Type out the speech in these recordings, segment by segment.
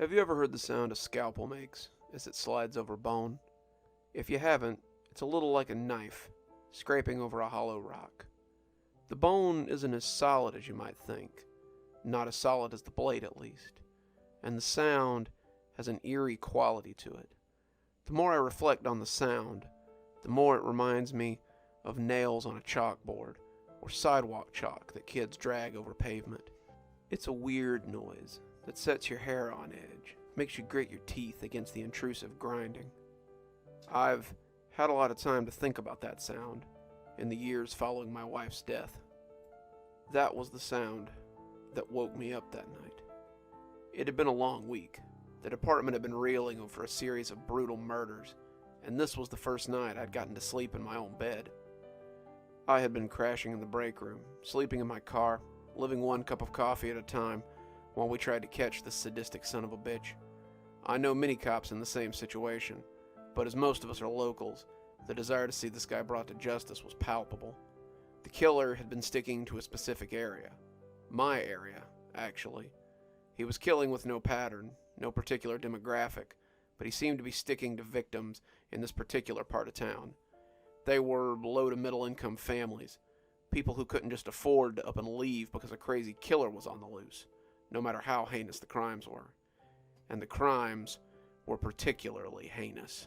Have you ever heard the sound a scalpel makes as it slides over bone? If you haven't, it's a little like a knife scraping over a hollow rock. The bone isn't as solid as you might think, not as solid as the blade at least, and the sound has an eerie quality to it. The more I reflect on the sound, the more it reminds me of nails on a chalkboard or sidewalk chalk that kids drag over pavement. It's a weird noise that sets your hair on edge, makes you grit your teeth against the intrusive grinding. I've had a lot of time to think about that sound in the years following my wife's death. That was the sound that woke me up that night. It had been a long week. The department had been reeling over a series of brutal murders, and this was the first night I'd gotten to sleep in my own bed. I had been crashing in the break room, sleeping in my car, living one cup of coffee at a time, while we tried to catch this sadistic son of a bitch. I know many cops in the same situation, but as most of us are locals, the desire to see this guy brought to justice was palpable. The killer had been sticking to a specific area. My area, actually. He was killing with no pattern, no particular demographic, but he seemed to be sticking to victims in this particular part of town. They were low to middle income families, people who couldn't just afford to up and leave because a crazy killer was on the loose, no matter how heinous the crimes were. And the crimes were particularly heinous.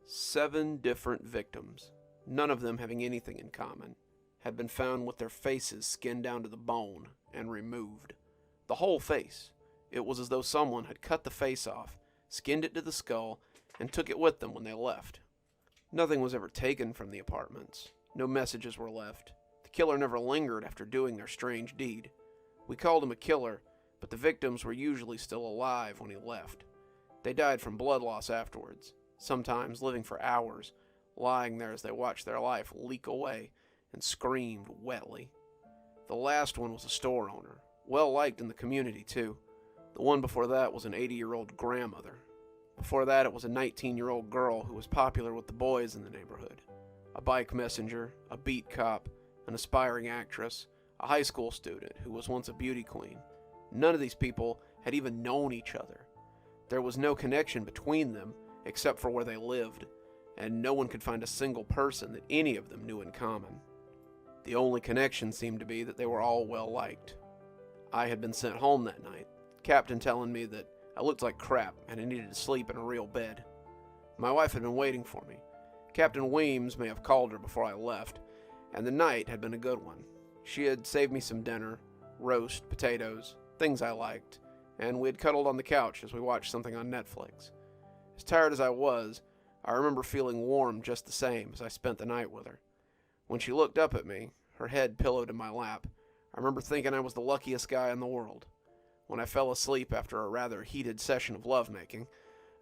7 different victims, none of them having anything in common, had been found with their faces skinned down to the bone and removed. The whole face. It was as though someone had cut the face off, skinned it to the skull, and took it with them when they left. Nothing was ever taken from the apartments. No messages were left. The killer never lingered after doing their strange deed. We called him a killer, but the victims were usually still alive when he left. They died from blood loss afterwards, sometimes living for hours, lying there as they watched their life leak away and screamed wetly. The last one was a store owner, well liked in the community too. The one before that was an 80-year-old grandmother. Before that it was a 19-year-old girl who was popular with the boys in the neighborhood. A bike messenger, a beat cop, an aspiring actress, a high school student who was once a beauty queen. None of these people had even known each other. There was no connection between them except for where they lived, and no one could find a single person that any of them knew in common. The only connection seemed to be that they were all well liked. I had been sent home that night, Captain telling me that I looked like crap and I needed to sleep in a real bed. My wife had been waiting for me. Captain Weems may have called her before I left, and the night had been a good one. She had saved me some dinner, roast, potatoes, things I liked, and we had cuddled on the couch as we watched something on Netflix. As tired as I was, I remember feeling warm just the same as I spent the night with her. When she looked up at me, her head pillowed in my lap, I remember thinking I was the luckiest guy in the world. When I fell asleep after a rather heated session of lovemaking,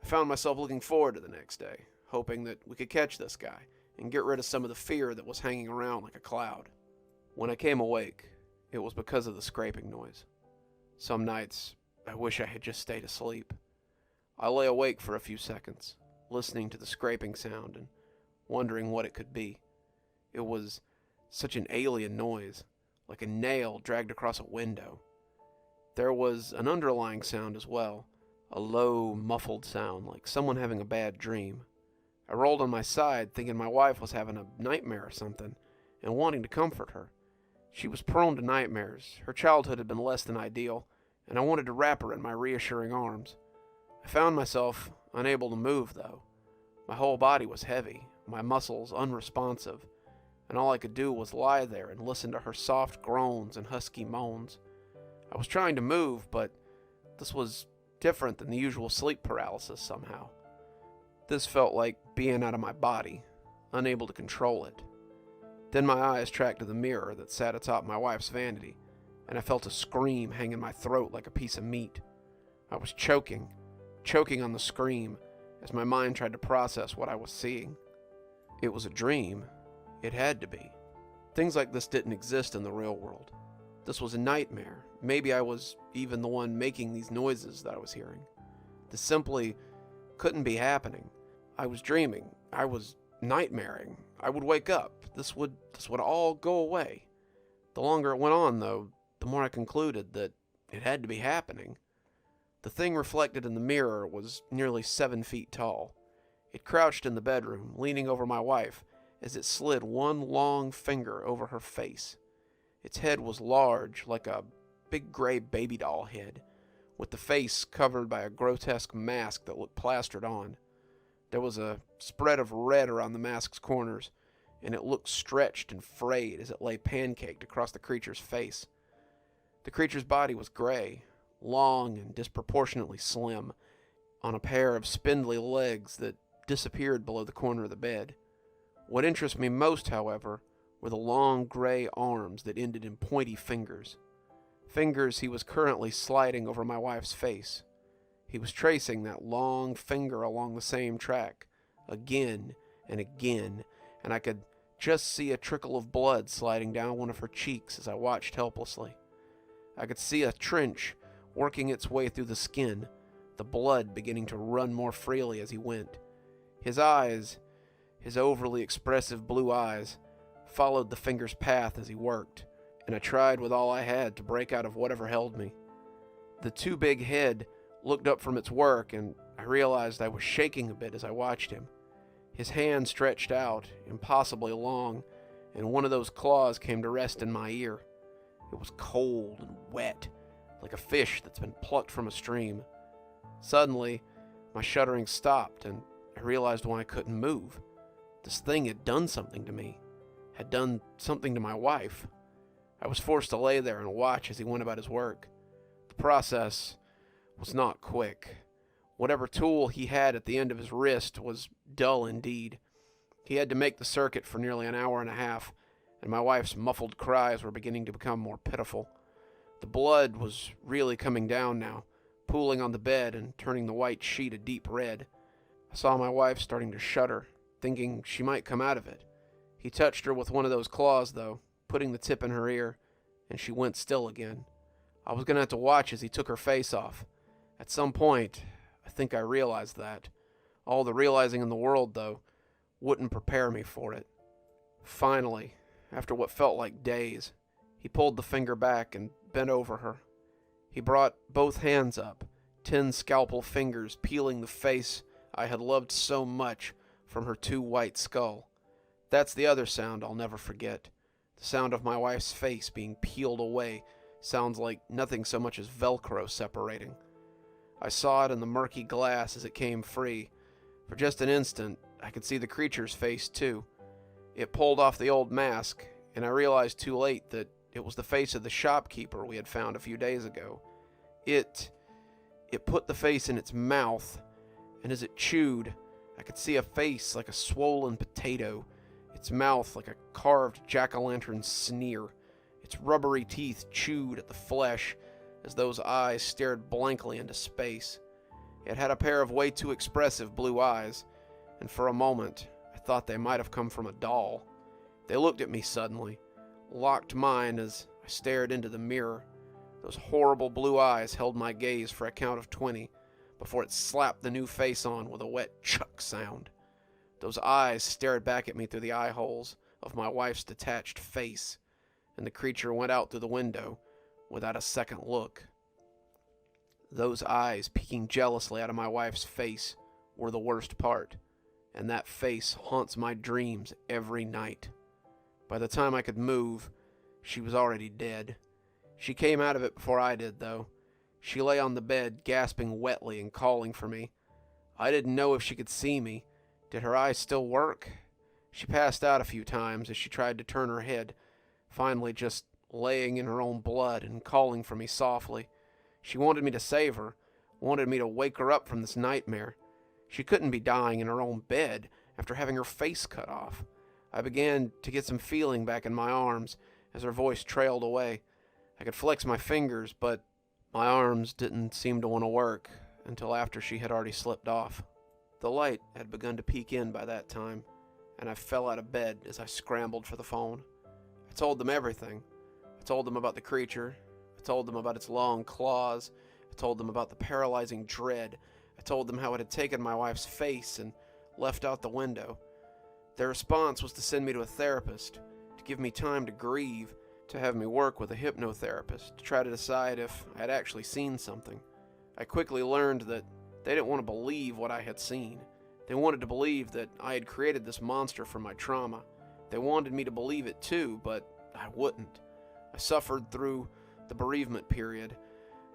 I found myself looking forward to the next day, hoping that we could catch this guy and get rid of some of the fear that was hanging around like a cloud. When I came awake, it was because of the scraping noise. Some nights, I wish I had just stayed asleep. I lay awake for a few seconds, listening to the scraping sound and wondering what it could be. It was such an alien noise, like a nail dragged across a window. There was an underlying sound as well, a low, muffled sound like someone having a bad dream. I rolled on my side, thinking my wife was having a nightmare or something, and wanting to comfort her. She was prone to nightmares. Her childhood had been less than ideal, and I wanted to wrap her in my reassuring arms. I found myself unable to move, though. My whole body was heavy, my muscles unresponsive, and all I could do was lie there and listen to her soft groans and husky moans. I was trying to move, but this was different than the usual sleep paralysis somehow. This felt like being out of my body, unable to control it. Then my eyes tracked to the mirror that sat atop my wife's vanity, and I felt a scream hang in my throat like a piece of meat. I was choking on the scream as my mind tried to process what I was seeing. It was a dream. It had to be. Things like this didn't exist in the real world. This was a nightmare. Maybe I was even the one making these noises that I was hearing. This simply couldn't be happening. I was dreaming. I was nightmaring. I would wake up. This would all go away. The longer it went on, though, the more I concluded that it had to be happening. The thing reflected in the mirror was nearly 7 feet tall. It crouched in the bedroom, leaning over my wife, as it slid one long finger over her face. Its head was large, like a big gray baby doll head, with the face covered by a grotesque mask that looked plastered on. There was a spread of red around the mask's corners, and it looked stretched and frayed as it lay pancaked across the creature's face. The creature's body was gray, long and disproportionately slim, on a pair of spindly legs that disappeared below the corner of the bed. What interested me most, however, were the long gray arms that ended in pointy fingers. Fingers he was currently sliding over my wife's face. He was tracing that long finger along the same track, again and again, and I could just see a trickle of blood sliding down one of her cheeks as I watched helplessly. I could see a trench working its way through the skin, the blood beginning to run more freely as he went. His eyes, his overly expressive blue eyes, followed the finger's path as he worked, and I tried with all I had to break out of whatever held me. The too big head looked up from its work, and I realized I was shaking a bit as I watched him. His hand stretched out, impossibly long, and one of those claws came to rest in my ear. It was cold and wet, like a fish that's been plucked from a stream. Suddenly, my shuddering stopped, and I realized why I couldn't move. This thing had done something to me, had done something to my wife. I was forced to lay there and watch as he went about his work. The process was not quick. Whatever tool he had at the end of his wrist was dull indeed. He had to make the circuit for nearly an hour and a half, and my wife's muffled cries were beginning to become more pitiful. The blood was really coming down now, pooling on the bed and turning the white sheet a deep red. I saw my wife starting to shudder, thinking she might come out of it. He touched her with one of those claws, though, putting the tip in her ear, and she went still again. I was going to have to watch as he took her face off. At some point, I think I realized that. All the realizing in the world, though, wouldn't prepare me for it. Finally, after what felt like days, he pulled the finger back and bent over her. He brought both hands up, 10 scalpel fingers peeling the face I had loved so much from her too white skull. That's the other sound I'll never forget. The sound of my wife's face being peeled away sounds like nothing so much as Velcro separating. I saw it in the murky glass as it came free. For just an instant, I could see the creature's face too. It pulled off the old mask, and I realized too late that it was the face of the shopkeeper we had found a few days ago. It put the face in its mouth, and as it chewed, I could see a face like a swollen potato, its mouth like a carved jack-o'-lantern sneer. Its rubbery teeth chewed at the flesh as those eyes stared blankly into space. It had a pair of way too expressive blue eyes, and for a moment I thought they might have come from a doll. They looked at me suddenly, locked mine as I stared into the mirror. Those horrible blue eyes held my gaze for a count of 20 before it slapped the new face on with a wet chuck sound. Those eyes stared back at me through the eye holes of my wife's detached face, and the creature went out through the window without a second look. Those eyes peeking jealously out of my wife's face were the worst part, and that face haunts my dreams every night. By the time I could move, she was already dead. She came out of it before I did, though. She lay on the bed, gasping wetly and calling for me. I didn't know if she could see me. Did her eyes still work? She passed out a few times as she tried to turn her head, finally just laying in her own blood and calling for me softly. She wanted me to save her, wanted me to wake her up from this nightmare. She couldn't be dying in her own bed after having her face cut off. I began to get some feeling back in my arms as her voice trailed away. I could flex my fingers, but my arms didn't seem to want to work until after she had already slipped off. The light had begun to peek in by that time, and I fell out of bed as I scrambled for the phone. I told them everything. I told them about the creature. I told them about its long claws. I told them about the paralyzing dread. I told them how it had taken my wife's face and left out the window. Their response was to send me to a therapist, to give me time to grieve, to have me work with a hypnotherapist, to try to decide if I had actually seen something. I quickly learned that they didn't want to believe what I had seen. They wanted to believe that I had created this monster from my trauma. They wanted me to believe it too, but I wouldn't. I suffered through the bereavement period.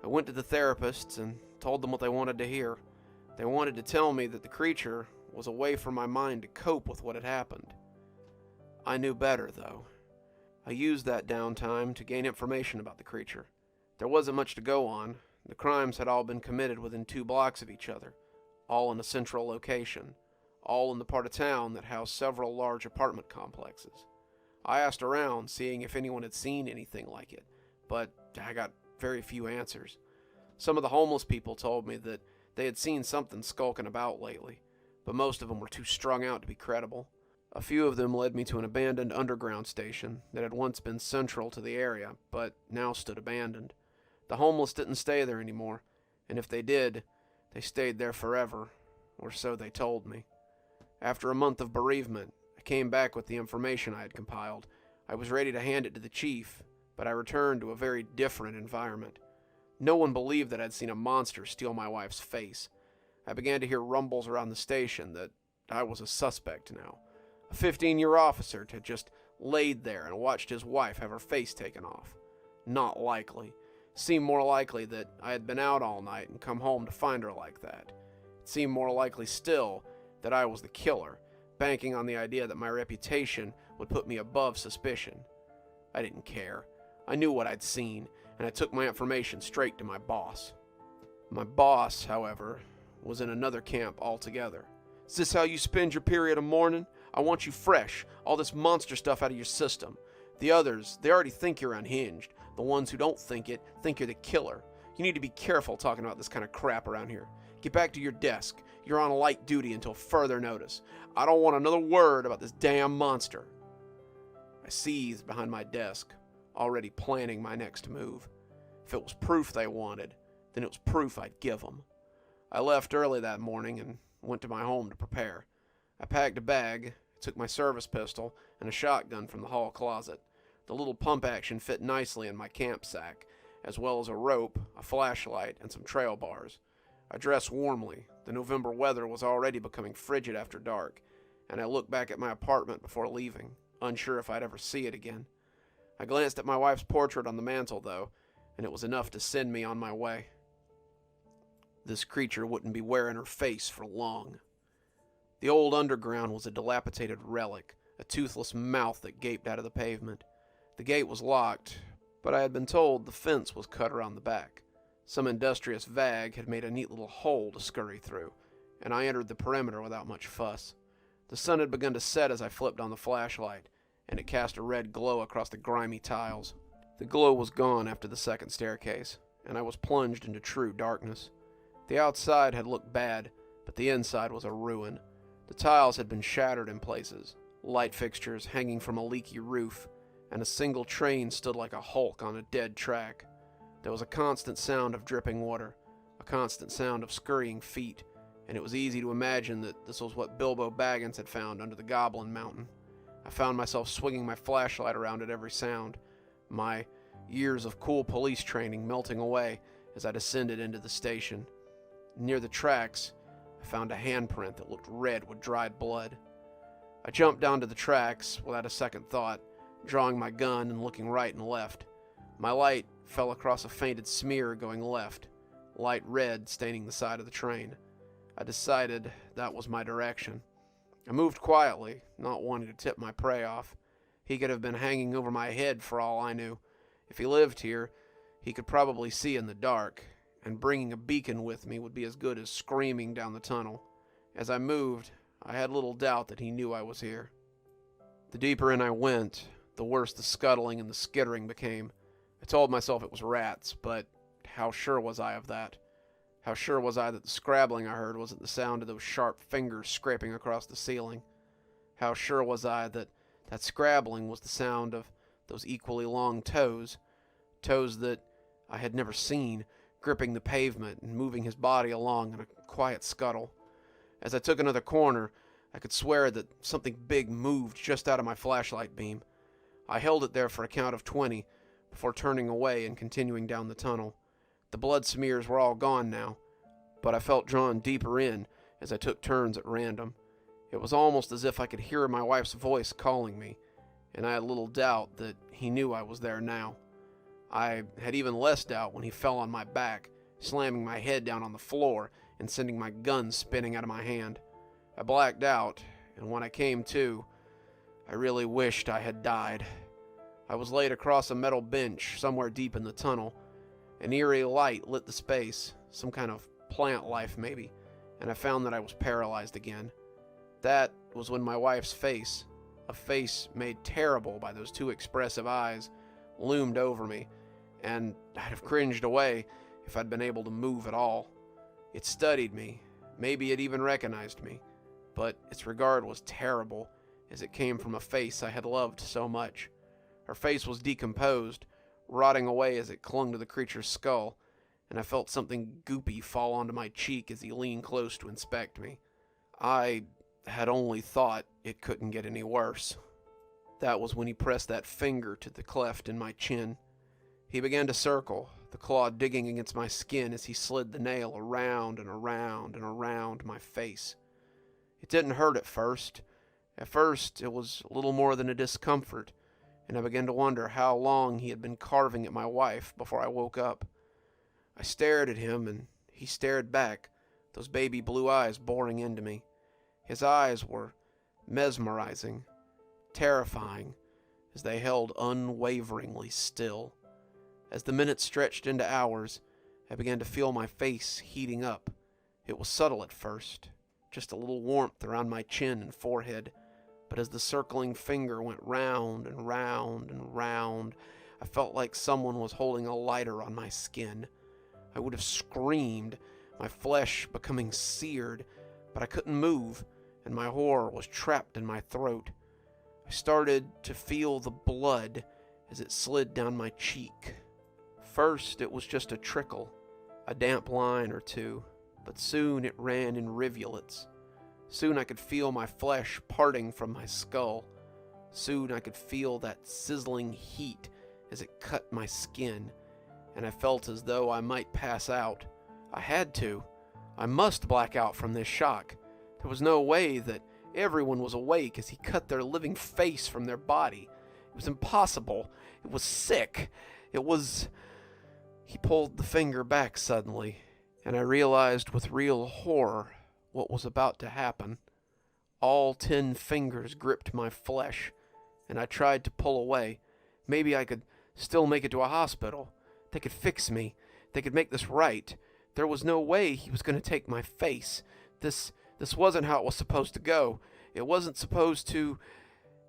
I went to the therapists and told them what they wanted to hear. They wanted to tell me that the creature was a way for my mind to cope with what had happened. I knew better, though. I used that downtime to gain information about the creature. There wasn't much to go on. The crimes had all been committed within 2 blocks of each other, all in a central location, all in the part of town that housed several large apartment complexes. I asked around, seeing if anyone had seen anything like it, but I got very few answers. Some of the homeless people told me that they had seen something skulking about lately, but most of them were too strung out to be credible. A few of them led me to an abandoned underground station that had once been central to the area, but now stood abandoned. The homeless didn't stay there anymore, and if they did, they stayed there forever, or so they told me. After a month of bereavement, I came back with the information I had compiled. I was ready to hand it to the chief, but I returned to a very different environment. No one believed that I'd seen a monster steal my wife's face. I began to hear rumbles around the station that I was a suspect now. A 15-year officer had just laid there and watched his wife have her face taken off. Not likely. Seemed more likely that I had been out all night and come home to find her like that. It seemed more likely still that I was the killer, banking on the idea that my reputation would put me above suspicion. I didn't care. I knew what I'd seen, and I took my information straight to my boss. My boss, however, was in another camp altogether. Is this how you spend your period of mourning? I want you fresh, all this monster stuff out of your system. The others, they already think you're unhinged. The ones who don't think it, think you're the killer. You need to be careful talking about this kind of crap around here. Get back to your desk. You're on light duty until further notice. I don't want another word about this damn monster. I seethed behind my desk, already planning my next move. If it was proof they wanted, then it was proof I'd give them. I left early that morning and went to my home to prepare. I packed a bag, took my service pistol, and a shotgun from the hall closet. The little pump action fit nicely in my camp sack, as well as a rope, a flashlight, and some trail bars. I dressed warmly. The November weather was already becoming frigid after dark, and I looked back at my apartment before leaving, unsure if I'd ever see it again. I glanced at my wife's portrait on the mantel, though, and it was enough to send me on my way. This creature wouldn't be wearing her face for long. The old underground was a dilapidated relic, a toothless mouth that gaped out of the pavement. The gate was locked, but I had been told the fence was cut around the back. Some industrious vag had made a neat little hole to scurry through, and I entered the perimeter without much fuss. The sun had begun to set as I flipped on the flashlight, and it cast a red glow across the grimy tiles. The glow was gone after the second staircase, and I was plunged into true darkness. The outside had looked bad, but the inside was a ruin. The tiles had been shattered in places, light fixtures hanging from a leaky roof, and a single train stood like a hulk on a dead track. There was a constant sound of dripping water, a constant sound of scurrying feet, and it was easy to imagine that this was what Bilbo Baggins had found under the Goblin Mountain. I found myself swinging my flashlight around at every sound, my years of cool police training melting away as I descended into the station. Near the tracks, I found a handprint that looked red with dried blood. I jumped down to the tracks without a second thought, drawing my gun and looking right and left. My light fell across a fainted smear going left, light red staining the side of the train. I decided that was my direction. I moved quietly, not wanting to tip my prey off. He could have been hanging over my head for all I knew. If he lived here, he could probably see in the dark, and bringing a beacon with me would be as good as screaming down the tunnel. As I moved, I had little doubt that he knew I was here. The deeper in I went, the worse the scuttling and the skittering became. I told myself it was rats, but how sure was I of that? How sure was I that the scrabbling I heard wasn't the sound of those sharp fingers scraping across the ceiling? How sure was I that that scrabbling was the sound of those equally long toes, toes that I had never seen, gripping the pavement and moving his body along in a quiet scuttle? As I took another corner, I could swear that something big moved just out of my flashlight beam. I held it there for a count of 20 before turning away and continuing down the tunnel. The blood smears were all gone now, but I felt drawn deeper in as I took turns at random. It was almost as if I could hear my wife's voice calling me, and I had little doubt that he knew I was there now. I had even less doubt when he fell on my back, slamming my head down on the floor and sending my gun spinning out of my hand. I blacked out, and when I came to, I really wished I had died. I was laid across a metal bench somewhere deep in the tunnel. An eerie light lit the space, some kind of plant life maybe, and I found that I was paralyzed again. That was when my wife's face, a face made terrible by those two expressive eyes, loomed over me, and I'd have cringed away if I'd been able to move at all. It studied me, maybe it even recognized me, but its regard was terrible, as it came from a face I had loved so much. Her face was decomposed, rotting away as it clung to the creature's skull, and I felt something goopy fall onto my cheek as he leaned close to inspect me. I had only thought it couldn't get any worse. That was when he pressed that finger to the cleft in my chin. He began to circle, the claw digging against my skin as he slid the nail around and around and around my face. It didn't hurt at first. At first, it was little more than a discomfort, and I began to wonder how long he had been carving at my wife before I woke up. I stared at him, and he stared back, those baby blue eyes boring into me. His eyes were mesmerizing, terrifying, as they held unwaveringly still. As the minutes stretched into hours, I began to feel my face heating up. It was subtle at first, just a little warmth around my chin and forehead, but as the circling finger went round and round and round, I felt like someone was holding a lighter on my skin. I would have screamed, my flesh becoming seared, but I couldn't move, and my horror was trapped in my throat. I started to feel the blood as it slid down my cheek. First, it was just a trickle, a damp line or two, but soon it ran in rivulets. Soon I could feel my flesh parting from my skull. Soon I could feel that sizzling heat as it cut my skin, and I felt as though I might pass out. I had to. I must black out from this shock. There was no way that everyone was awake as he cut their living face from their body. It was impossible. It was sick. It was... He pulled the finger back suddenly, and I realized with real horror what was about to happen. All 10 fingers gripped my flesh, and I tried to pull away. Maybe I could still make it to a hospital. They could fix me. They could make this right. There was no way he was going to take my face. This wasn't how it was supposed to go. It wasn't supposed to...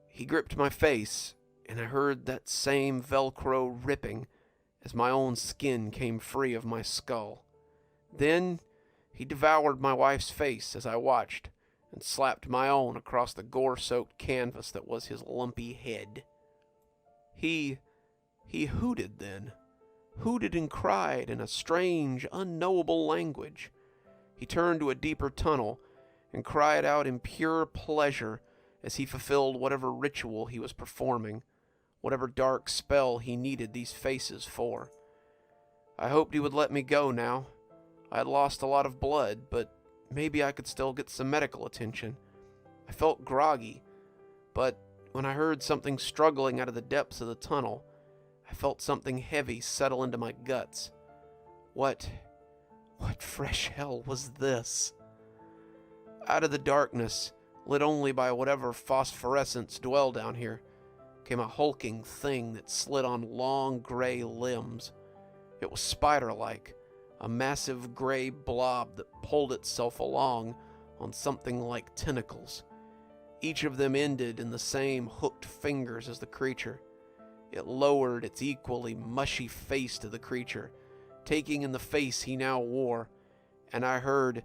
He gripped my face, and I heard that same Velcro ripping as my own skin came free of my skull. Then he devoured my wife's face as I watched, and slapped my own across the gore-soaked canvas that was his lumpy head. He hooted then. Hooted and cried in a strange, unknowable language. He turned to a deeper tunnel and cried out in pure pleasure as he fulfilled whatever ritual he was performing, whatever dark spell he needed these faces for. I hoped he would let me go now. I had lost a lot of blood, but maybe I could still get some medical attention. I felt groggy, but when I heard something struggling out of the depths of the tunnel, I felt something heavy settle into my guts. What fresh hell was this? Out of the darkness, lit only by whatever phosphorescence dwelled down here, came a hulking thing that slid on long gray limbs. It was spider-like, a massive gray blob that pulled itself along on something like tentacles. Each of them ended in the same hooked fingers as the creature. It lowered its equally mushy face to the creature, taking in the face he now wore, and I heard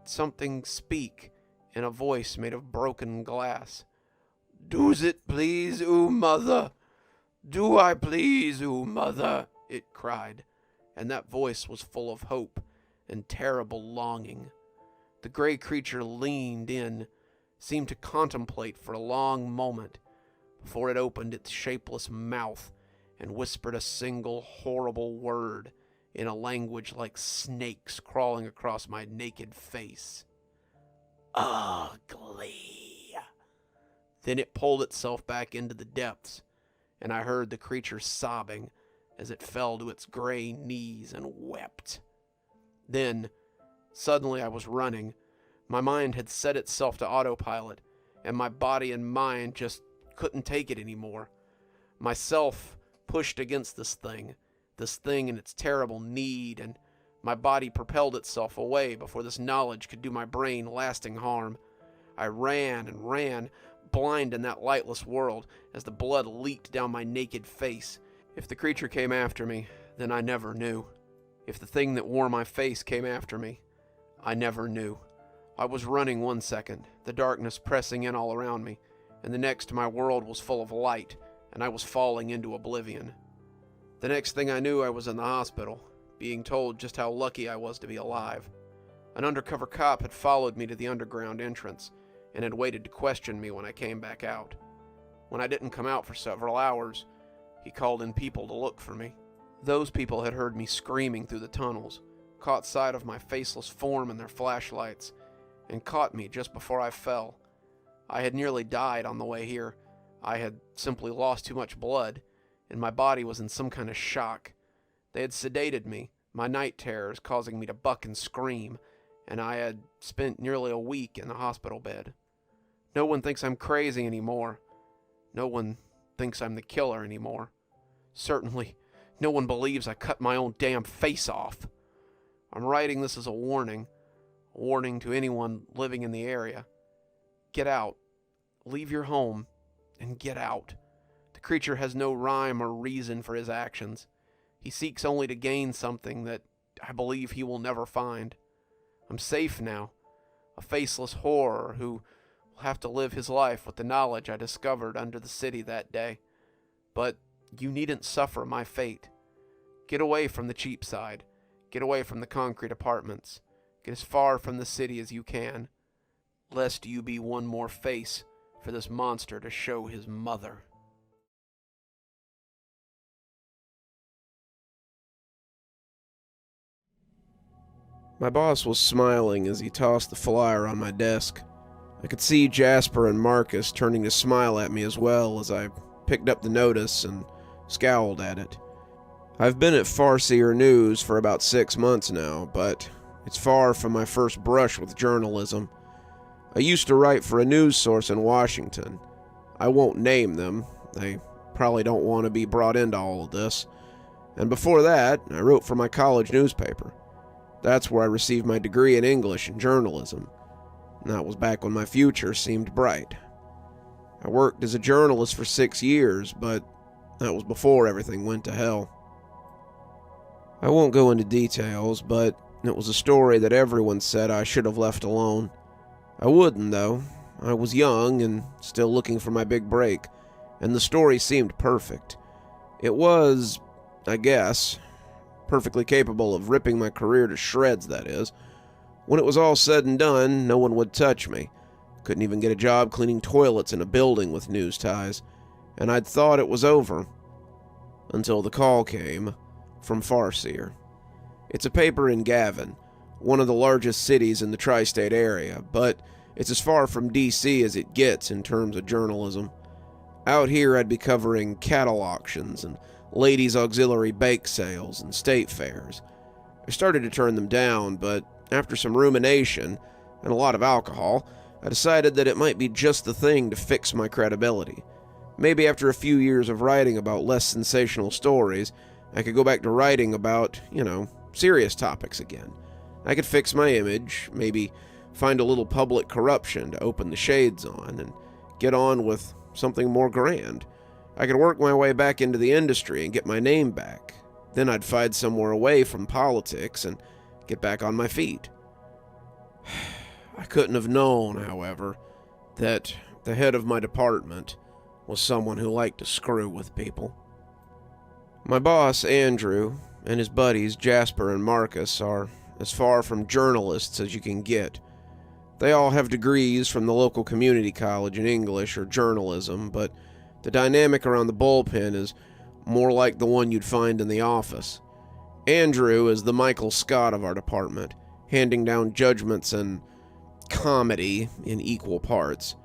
something speak in a voice made of broken glass. "Do's it please, oo mother? Do I please, oo mother?" it cried, and that voice was full of hope and terrible longing. The gray creature leaned in, seemed to contemplate for a long moment, before it opened its shapeless mouth and whispered a single horrible word in a language like snakes crawling across my naked face. Ugly. Then it pulled itself back into the depths, and I heard the creature sobbing as it fell to its gray knees and wept. Then, suddenly I was running. My mind had set itself to autopilot, and my body and mind just couldn't take it anymore. Myself pushed against this thing in its terrible need, and my body propelled itself away before this knowledge could do my brain lasting harm. I ran and ran, blind in that lightless world, as the blood leaked down my naked face. If the creature came after me, then I never knew. If the thing that wore my face came after me, I never knew. I was running 1 second, the darkness pressing in all around me, and the next my world was full of light, and I was falling into oblivion. The next thing I knew, I was in the hospital, being told just how lucky I was to be alive. An undercover cop had followed me to the underground entrance, and had waited to question me when I came back out. When I didn't come out for several hours, he called in people to look for me. Those people had heard me screaming through the tunnels, caught sight of my faceless form in their flashlights, and caught me just before I fell. I had nearly died on the way here. I had simply lost too much blood, and my body was in some kind of shock. They had sedated me, my night terrors causing me to buck and scream, and I had spent nearly a week in the hospital bed. No one thinks I'm crazy anymore. No one thinks I'm the killer anymore. Certainly, no one believes I cut my own damn face off. I'm writing this as a warning to anyone living in the area. Get out. Leave your home, and get out. The creature has no rhyme or reason for his actions. He seeks only to gain something that I believe he will never find. I'm safe now, a faceless horror who will have to live his life with the knowledge I discovered under the city that day. But you needn't suffer my fate. Get away from the Cheapside. Get away from the concrete apartments. Get as far from the city as you can, lest you be one more face for this monster to show his mother. My boss was smiling as he tossed the flyer on my desk. I could see Jasper and Marcus turning to smile at me as well as I picked up the notice and scowled at it. I've been at Farseer News for about 6 months now, but it's far from my first brush with journalism. I used to write for a news source in Washington. I won't name them. They probably don't want to be brought into all of this. And before that, I wrote for my college newspaper. That's where I received my degree in English and journalism. And that was back when my future seemed bright. I worked as a journalist for 6 years, but that was before everything went to hell. I won't go into details, but it was a story that everyone said I should have left alone. I wouldn't, though. I was young and still looking for my big break, and the story seemed perfect. It was, I guess, perfectly capable of ripping my career to shreds, that is. When it was all said and done, no one would touch me. Couldn't even get a job cleaning toilets in a building with news ties, and I'd thought it was over. Until the call came from Farseer. It's a paper in Gavin, one of the largest cities in the tri-state area, but it's as far from D.C. as it gets in terms of journalism. Out here I'd be covering cattle auctions and ladies' auxiliary bake sales and state fairs. I started to turn them down, but after some rumination and a lot of alcohol, I decided that it might be just the thing to fix my credibility. Maybe after a few years of writing about less sensational stories, I could go back to writing about, serious topics again. I could fix my image, maybe find a little public corruption to open the shades on, and get on with something more grand. I could work my way back into the industry and get my name back. Then I'd find somewhere away from politics and get back on my feet. I couldn't have known, however, that the head of my department was someone who liked to screw with people. My boss, Andrew, and his buddies, Jasper and Marcus, are as far from journalists as you can get. They all have degrees from the local community college in English or journalism, but the dynamic around the bullpen is more like the one you'd find in the office. Andrew is the Michael Scott of our department, handing down judgments and comedy in equal parts.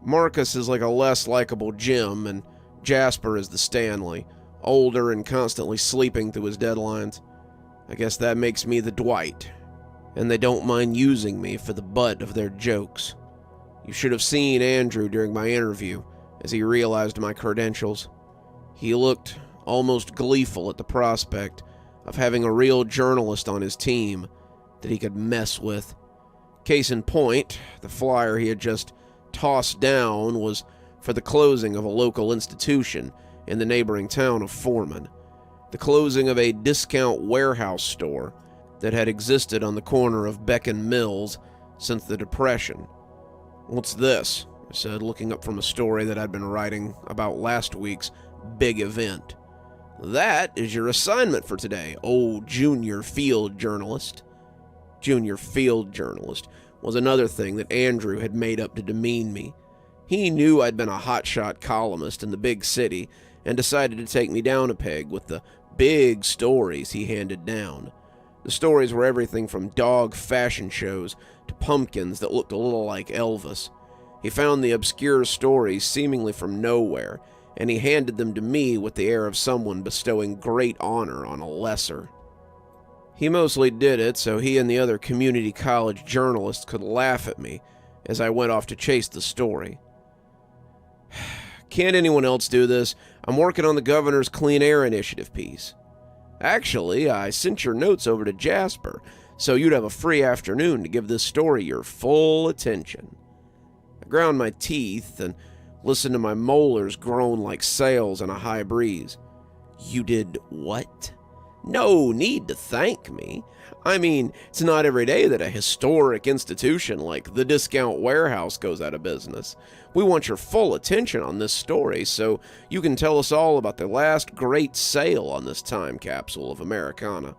Marcus is like a less likable Jim, and Jasper is the Stanley, older and constantly sleeping through his deadlines. I guess that makes me the Dwight, and they don't mind using me for the butt of their jokes. You should have seen Andrew during my interview as he realized my credentials. He looked almost gleeful at the prospect of having a real journalist on his team that he could mess with. Case in point, the flyer he had just tossed down was for the closing of a local institution in the neighboring town of Foreman. The closing of a discount warehouse store that had existed on the corner of Beck and Mills since the Depression. "What's this?" I said, looking up from a story that I'd been writing about last week's big event. "That is your assignment for today, old junior field journalist." Junior field journalist was another thing that Andrew had made up to demean me. He knew I'd been a hotshot columnist in the big city and decided to take me down a peg with the big stories he handed down. The stories were everything from dog fashion shows to pumpkins that looked a little like Elvis. He found the obscure stories seemingly from nowhere, and he handed them to me with the air of someone bestowing great honor on a lesser. He mostly did it so he and the other community college journalists could laugh at me as I went off to chase the story. "Can't anyone else do this? I'm working on the governor's Clean Air Initiative piece." "Actually, I sent your notes over to Jasper, so you'd have a free afternoon to give this story your full attention." I ground my teeth and listened to my molars groan like sails in a high breeze. "You did what?" "No need to thank me. I mean, it's not every day that a historic institution like the Discount Warehouse goes out of business. We want your full attention on this story so you can tell us all about the last great sale on this time capsule of Americana.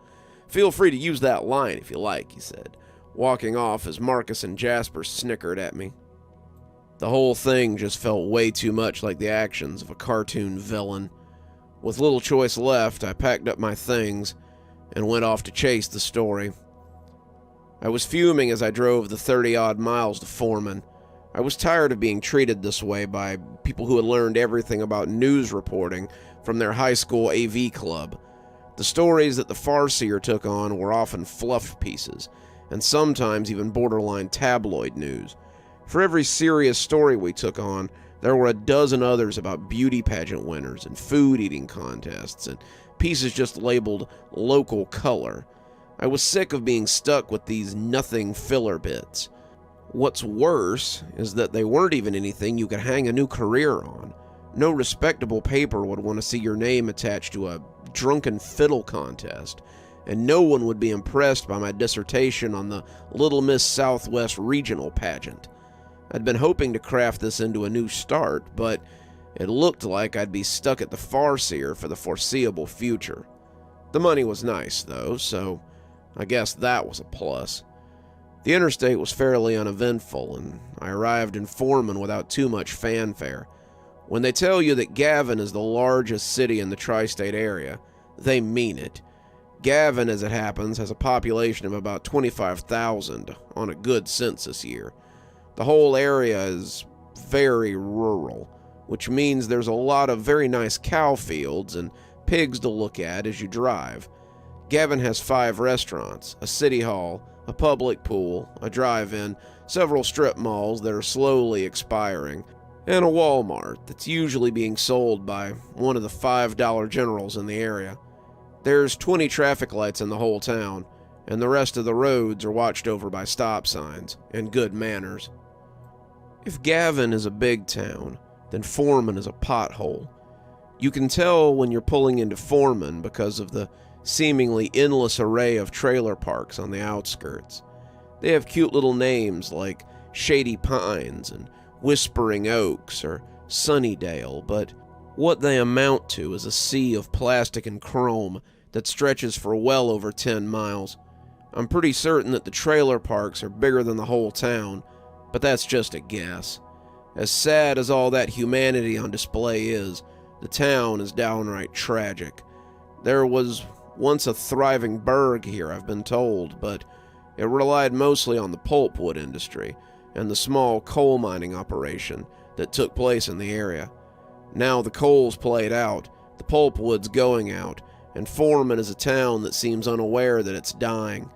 Feel free to use that line if you like," he said, walking off as Marcus and Jasper snickered at me. The whole thing just felt way too much like the actions of a cartoon villain. With little choice left, I packed up my things and went off to chase the story. I was fuming as I drove the 30-odd miles to Foreman. I was tired of being treated this way by people who had learned everything about news reporting from their high school AV club. The stories that the Farseer took on were often fluff pieces, and sometimes even borderline tabloid news. For every serious story we took on, there were a dozen others about beauty pageant winners and food eating contests and pieces just labeled local color. I was sick of being stuck with these nothing filler bits. What's worse is that they weren't even anything you could hang a new career on. No respectable paper would want to see your name attached to a drunken fiddle contest, and no one would be impressed by my dissertation on the Little Miss Southwest regional pageant. I'd been hoping to craft this into a new start, but it looked like I'd be stuck at the Farseer for the foreseeable future. The money was nice, though, so I guess that was a plus. The interstate was fairly uneventful, and I arrived in Foreman without too much fanfare. When they tell you that Gavin is the largest city in the tri-state area, they mean it. Gavin, as it happens, has a population of about 25,000 on a good census year. The whole area is very rural, which means there's a lot of very nice cow fields and pigs to look at as you drive. Gavin has 5 restaurants, a city hall, a public pool, a drive-in, several strip malls that are slowly expiring, and a Walmart that's usually being sold by one of the $5 generals in the area. There's 20 traffic lights in the whole town, and the rest of the roads are watched over by stop signs and good manners. If Gavin is a big town, then Foreman is a pothole. You can tell when you're pulling into Foreman because of the seemingly endless array of trailer parks on the outskirts. They have cute little names like Shady Pines and Whispering Oaks or Sunnydale, but what they amount to is a sea of plastic and chrome that stretches for well over 10 miles. I'm pretty certain that the trailer parks are bigger than the whole town, but that's just a guess. As sad as all that humanity on display is, the town is downright tragic. There was once a thriving burg here, I've been told, but it relied mostly on the pulpwood industry and the small coal mining operation that took place in the area. Now the coal's played out, the pulpwood's going out, and Foreman is a town that seems unaware that it's dying.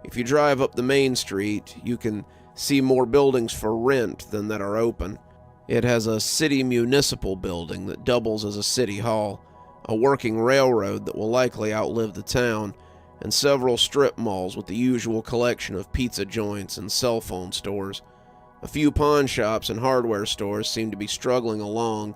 If you drive up the main street, you can see more buildings for rent than that are open. It has a city municipal building that doubles as a city hall, a working railroad that will likely outlive the town, and several strip malls with the usual collection of pizza joints and cell phone stores. A few pawn shops and hardware stores seem to be struggling along,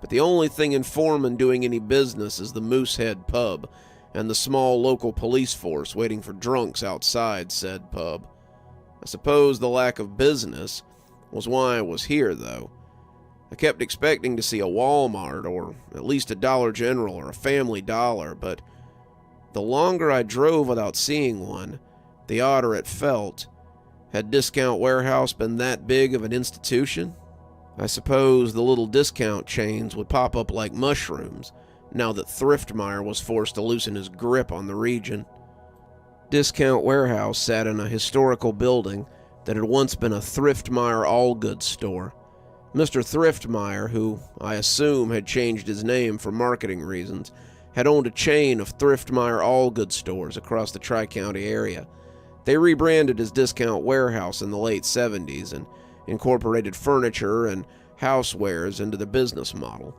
but the only thing in Foreman doing any business is the Moosehead pub and the small local police force waiting for drunks outside said pub. I suppose the lack of business was why I was here, though. I kept expecting to see a Walmart, or at least a Dollar General or a Family Dollar, but the longer I drove without seeing one, the odder it felt. Had Discount Warehouse been that big of an institution? I suppose the little discount chains would pop up like mushrooms, now that Thriftmeyer was forced to loosen his grip on the region. Discount Warehouse sat in a historical building that had once been a Thriftmeyer all-goods store. Mr. Thriftmeyer, who I assume had changed his name for marketing reasons, had owned a chain of Thriftmeyer all-goods stores across the Tri-County area. They rebranded as Discount Warehouse in the late 70s and incorporated furniture and housewares into the business model.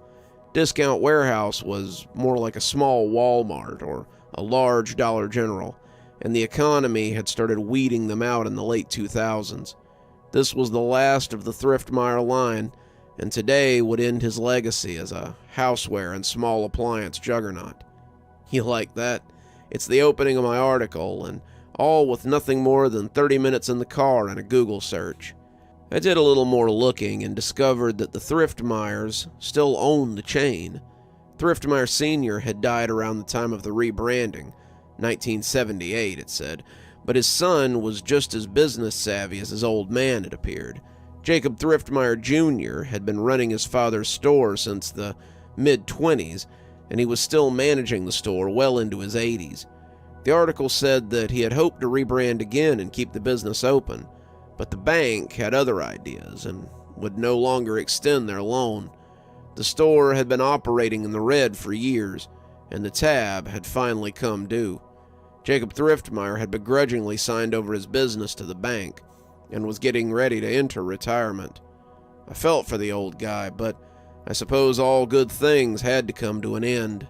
Discount Warehouse was more like a small Walmart or a large Dollar General, and the economy had started weeding them out in the late 2000s. This was the last of the Thriftmeyer line, and today would end his legacy as a houseware and small appliance juggernaut. You like that? It's the opening of my article, and all with nothing more than 30 minutes in the car and a Google search. I did a little more looking and discovered that the Thriftmeyers still owned the chain. Thriftmeyer Sr. had died around the time of the rebranding, 1978 it said, but his son was just as business savvy as his old man, it appeared. Jacob Thriftmeyer Jr. had been running his father's store since the mid-20s, and he was still managing the store well into his 80s. The article said that he had hoped to rebrand again and keep the business open, but the bank had other ideas and would no longer extend their loan. The store had been operating in the red for years, and the tab had finally come due. Jacob Thriftmeyer had begrudgingly signed over his business to the bank and was getting ready to enter retirement. I felt for the old guy, but I suppose all good things had to come to an end.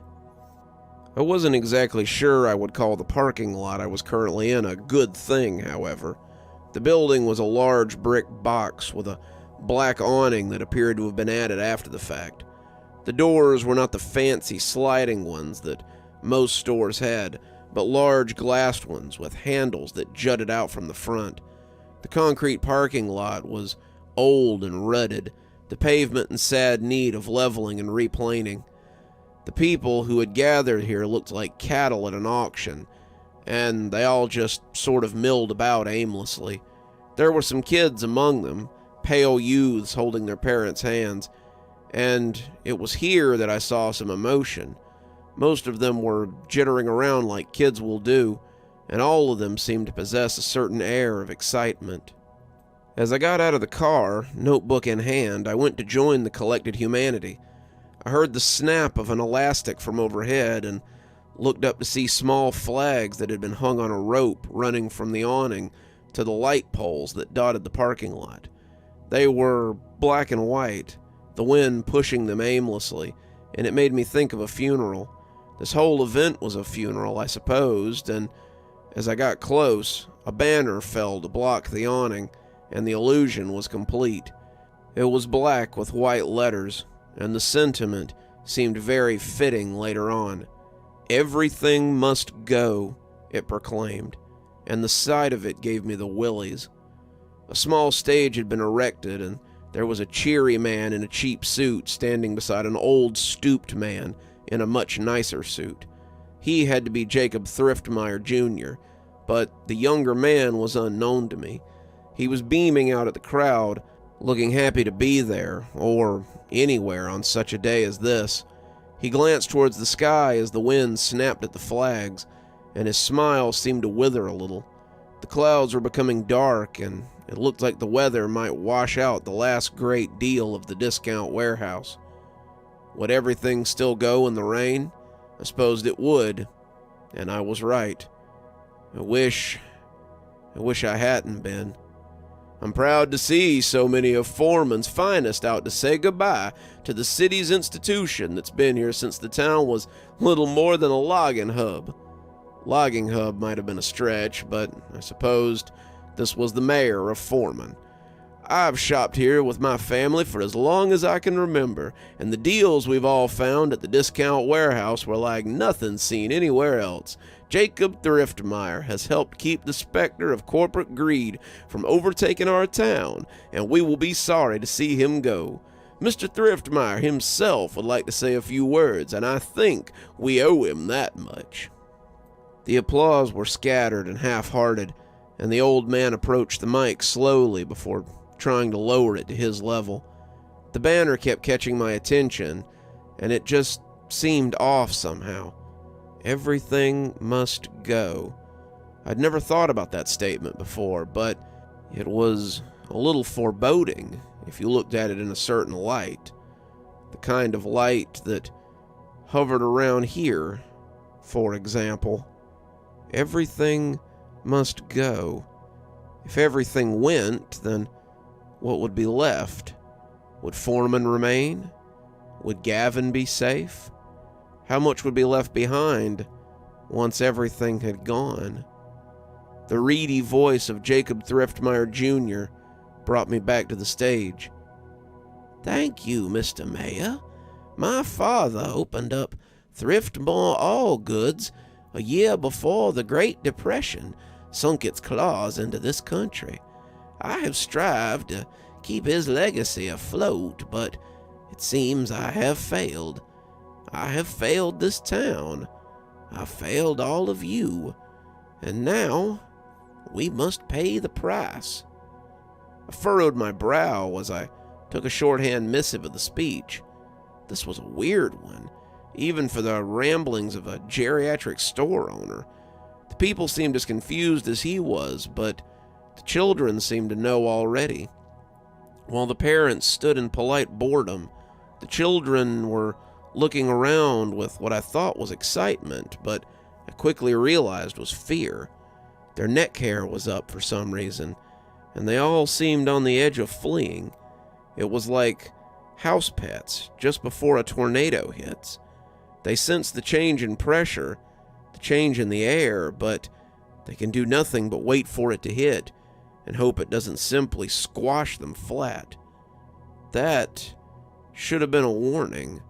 I wasn't exactly sure I would call the parking lot I was currently in a good thing, however. The building was a large brick box with a black awning that appeared to have been added after the fact. The doors were not the fancy sliding ones that most stores had, but large glassed ones with handles that jutted out from the front. The concrete parking lot was old and rutted, the pavement in sad need of leveling and replaning. The people who had gathered here looked like cattle at an auction, and they all just sort of milled about aimlessly. There were some kids among them, pale youths holding their parents' hands, and it was here that I saw some emotion. Most of them were jittering around like kids will do, and all of them seemed to possess a certain air of excitement. As I got out of the car, notebook in hand, I went to join the collected humanity. I heard the snap of an elastic from overhead and looked up to see small flags that had been hung on a rope running from the awning to the light poles that dotted the parking lot. They were black and white, the wind pushing them aimlessly, and it made me think of a funeral. This whole event was a funeral, I supposed, and as I got close, a banner fell to block the awning, and the illusion was complete. It was black with white letters, and the sentiment seemed very fitting later on. "Everything must go," it proclaimed, and the sight of it gave me the willies. A small stage had been erected, and there was a cheery man in a cheap suit standing beside an old, stooped man in a much nicer suit. He had to be Jacob Thriftmeyer Jr., but the younger man was unknown to me. He was beaming out at the crowd, looking happy to be there, or anywhere on such a day as this. He glanced towards the sky as the wind snapped at the flags, and his smile seemed to wither a little. The clouds were becoming dark, and it looked like the weather might wash out the last great deal of the discount warehouse. Would everything still go in the rain? I supposed it would, and I was right. I wish I hadn't been. I'm proud to see so many of Foreman's finest out to say goodbye to the city's institution that's been here since the town was little more than a logging hub. Logging hub might have been a stretch, but I supposed this was the mayor of Foreman. I've shopped here with my family for as long as I can remember, and the deals we've all found at the discount warehouse were like nothing seen anywhere else. Jacob Thriftmeyer has helped keep the specter of corporate greed from overtaking our town, and we will be sorry to see him go. Mr. Thriftmeyer himself would like to say a few words, and I think we owe him that much. The applause were scattered and half-hearted, and the old man approached the mic slowly before trying to lower it to his level. The banner kept catching my attention, and it just seemed off somehow. Everything must go. I'd never thought about that statement before, but it was a little foreboding if you looked at it in a certain light. The kind of light that hovered around here, for example. Everything must go. If everything went, then what would be left? Would Foreman remain? Would Gavin be safe? How much would be left behind once everything had gone? The reedy voice of Jacob Thriftmeyer Jr. brought me back to the stage. Thank you, Mr. Mayor. My father opened up Thriftmore All Goods a year before the Great Depression sunk its claws into this country. I have strived to keep his legacy afloat, but it seems I have failed. I have failed this town. I failed all of you. And now, we must pay the price. I furrowed my brow as I took a shorthand missive of the speech. This was a weird one, even for the ramblings of a geriatric store owner. The people seemed as confused as he was, but the children seemed to know already. While the parents stood in polite boredom, the children were looking around with what I thought was excitement, but I quickly realized was fear. Their neck hair was up for some reason, and they all seemed on the edge of fleeing. It was like house pets just before a tornado hits. They sense the change in pressure, the change in the air, but they can do nothing but wait for it to hit and hope it doesn't simply squash them flat. That should have been a warning,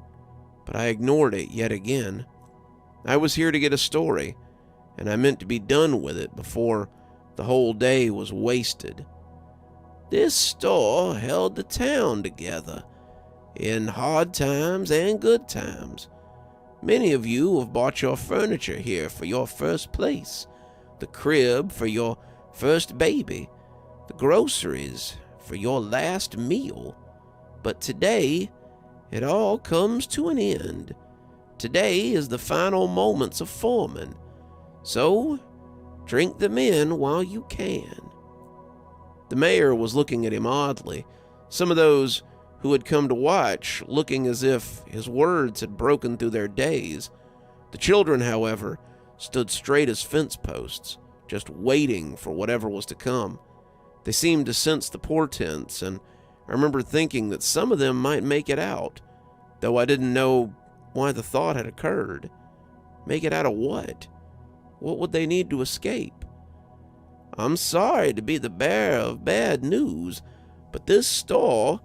but I ignored it yet again. I was here to get a story, and I meant to be done with it before the whole day was wasted. This store held the town together, in hard times and good times. Many of you have bought your furniture here for your first place, the crib for your first baby, the groceries for your last meal. But today, it all comes to an end. Today is the final moments of Foreman. So, drink them in while you can. The mayor was looking at him oddly, some of those who had come to watch looking as if his words had broken through their daze. The children, however, stood straight as fence posts, just waiting for whatever was to come. They seemed to sense the portents, and I remember thinking that some of them might make it out, though I didn't know why the thought had occurred. Make it out of what? What would they need to escape? I'm sorry to be the bearer of bad news, but this store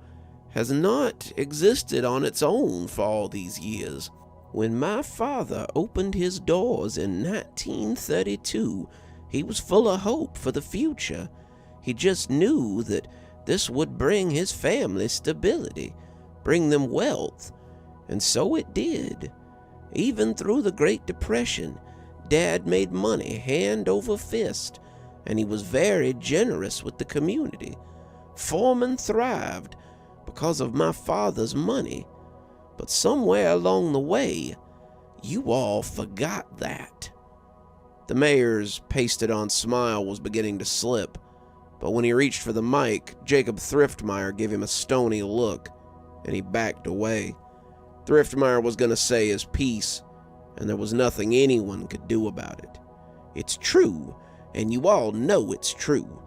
has not existed on its own for all these years. When my father opened his doors in 1932, he was full of hope for the future. He just knew that this would bring his family stability, bring them wealth, and so it did. Even through the Great Depression, Dad made money hand over fist, and he was very generous with the community. Foreman thrived because of my father's money, but somewhere along the way, you all forgot that. The mayor's pasted-on smile was beginning to slip, but when he reached for the mic, Jacob Thriftmeyer gave him a stony look, and he backed away. Thriftmeyer was going to say his piece, and there was nothing anyone could do about it. It's true, and you all know it's true.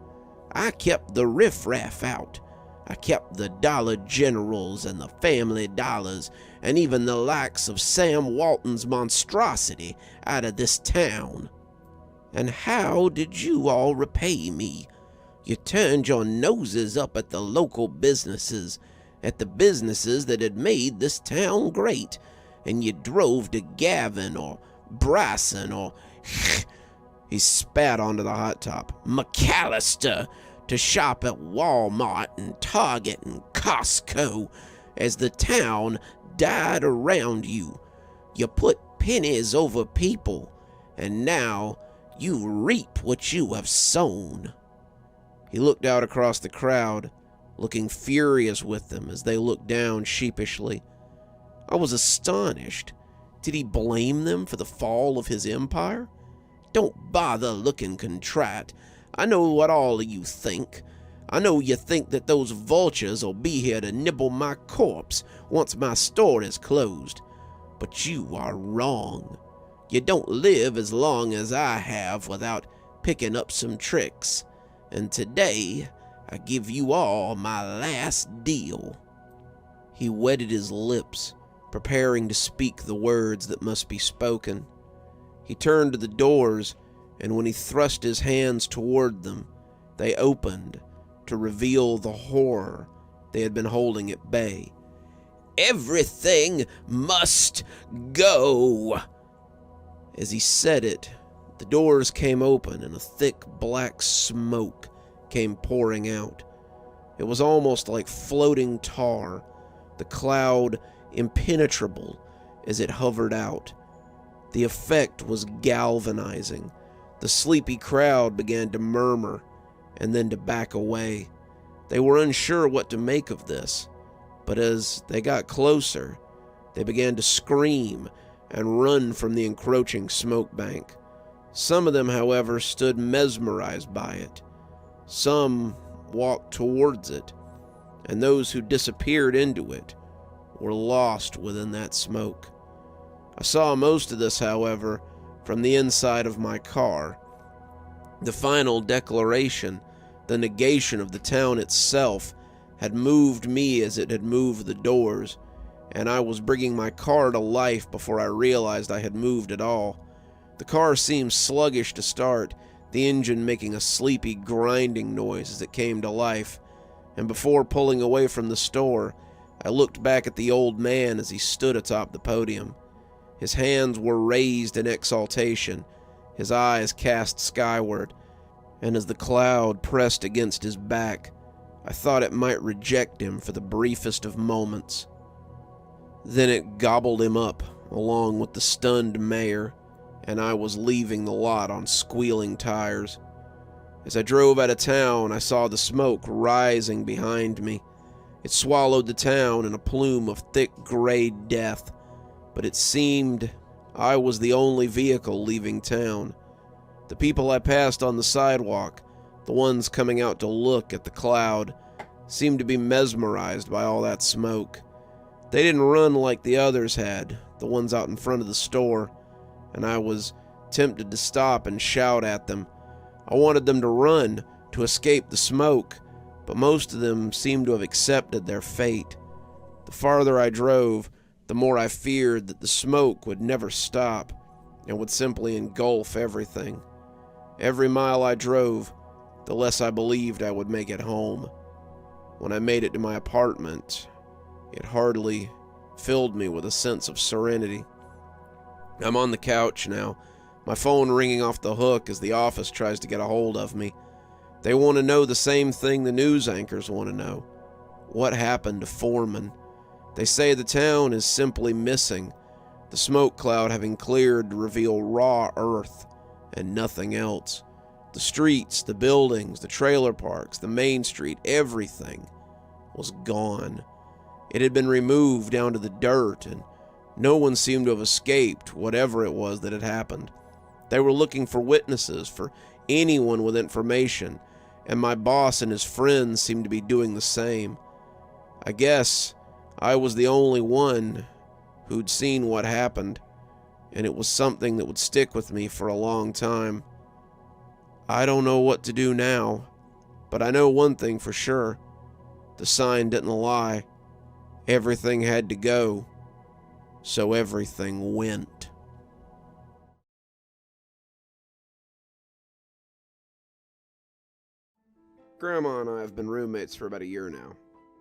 I kept the riffraff out. I kept the Dollar Generals and the Family Dollars, and even the likes of Sam Walton's monstrosity out of this town. And how did you all repay me? You turned your noses up at the local businesses, at the businesses that had made this town great, and you drove to Gavin or Bryson or he spat onto the hot top, McAllister, to shop at Walmart and Target and Costco as the town died around you. You put pennies over people, and now you reap what you have sown. He looked out across the crowd, looking furious with them as they looked down sheepishly. I was astonished. Did he blame them for the fall of his empire? Don't bother looking contrite. I know what all of you think. I know you think that those vultures will be here to nibble my corpse once my store is closed. But you are wrong. You don't live as long as I have without picking up some tricks. And today, I give you all my last deal. He wetted his lips, preparing to speak the words that must be spoken. He turned to the doors, and when he thrust his hands toward them, they opened to reveal the horror they had been holding at bay. Everything must go! As he said it, the doors came open and a thick black smoke came pouring out. It was almost like floating tar, the cloud impenetrable as it hovered out. The effect was galvanizing. The sleepy crowd began to murmur and then to back away. They were unsure what to make of this, but as they got closer, they began to scream and run from the encroaching smoke bank. Some of them, however, stood mesmerized by it. Some walked towards it, and those who disappeared into it were lost within that smoke. I saw most of this, however, from the inside of my car. The final declaration, the negation of the town itself, had moved me as it had moved the doors, and I was bringing my car to life before I realized I had moved at all. The car seemed sluggish to start, the engine making a sleepy grinding noise as it came to life, and before pulling away from the store, I looked back at the old man as he stood atop the podium. His hands were raised in exaltation, his eyes cast skyward, and as the cloud pressed against his back, I thought it might reject him for the briefest of moments. Then it gobbled him up, along with the stunned mayor, and I was leaving the lot on squealing tires. As I drove out of town, I saw the smoke rising behind me. It swallowed the town in a plume of thick gray death, but it seemed I was the only vehicle leaving town. The people I passed on the sidewalk, the ones coming out to look at the cloud, seemed to be mesmerized by all that smoke. They didn't run like the others had, the ones out in front of the store, and I was tempted to stop and shout at them. I wanted them to run, to escape the smoke, but most of them seemed to have accepted their fate. The farther I drove, the more I feared that the smoke would never stop and would simply engulf everything. Every mile I drove, the less I believed I would make it home. When I made it to my apartment, it hardly filled me with a sense of serenity. I'm on the couch now, my phone ringing off the hook as the office tries to get a hold of me. They want to know the same thing the news anchors want to know. What happened to Foreman? They say the town is simply missing, the smoke cloud having cleared to reveal raw earth and nothing else. The streets, the buildings, the trailer parks, the main street, everything was gone. It had been removed down to the dirt, and no one seemed to have escaped whatever it was that had happened. They were looking for witnesses, for anyone with information, and my boss and his friends seemed to be doing the same. I guess I was the only one who'd seen what happened, and it was something that would stick with me for a long time. I don't know what to do now, but I know one thing for sure. The sign didn't lie. Everything had to go, so everything went. Grandma and I have been roommates for about a year now.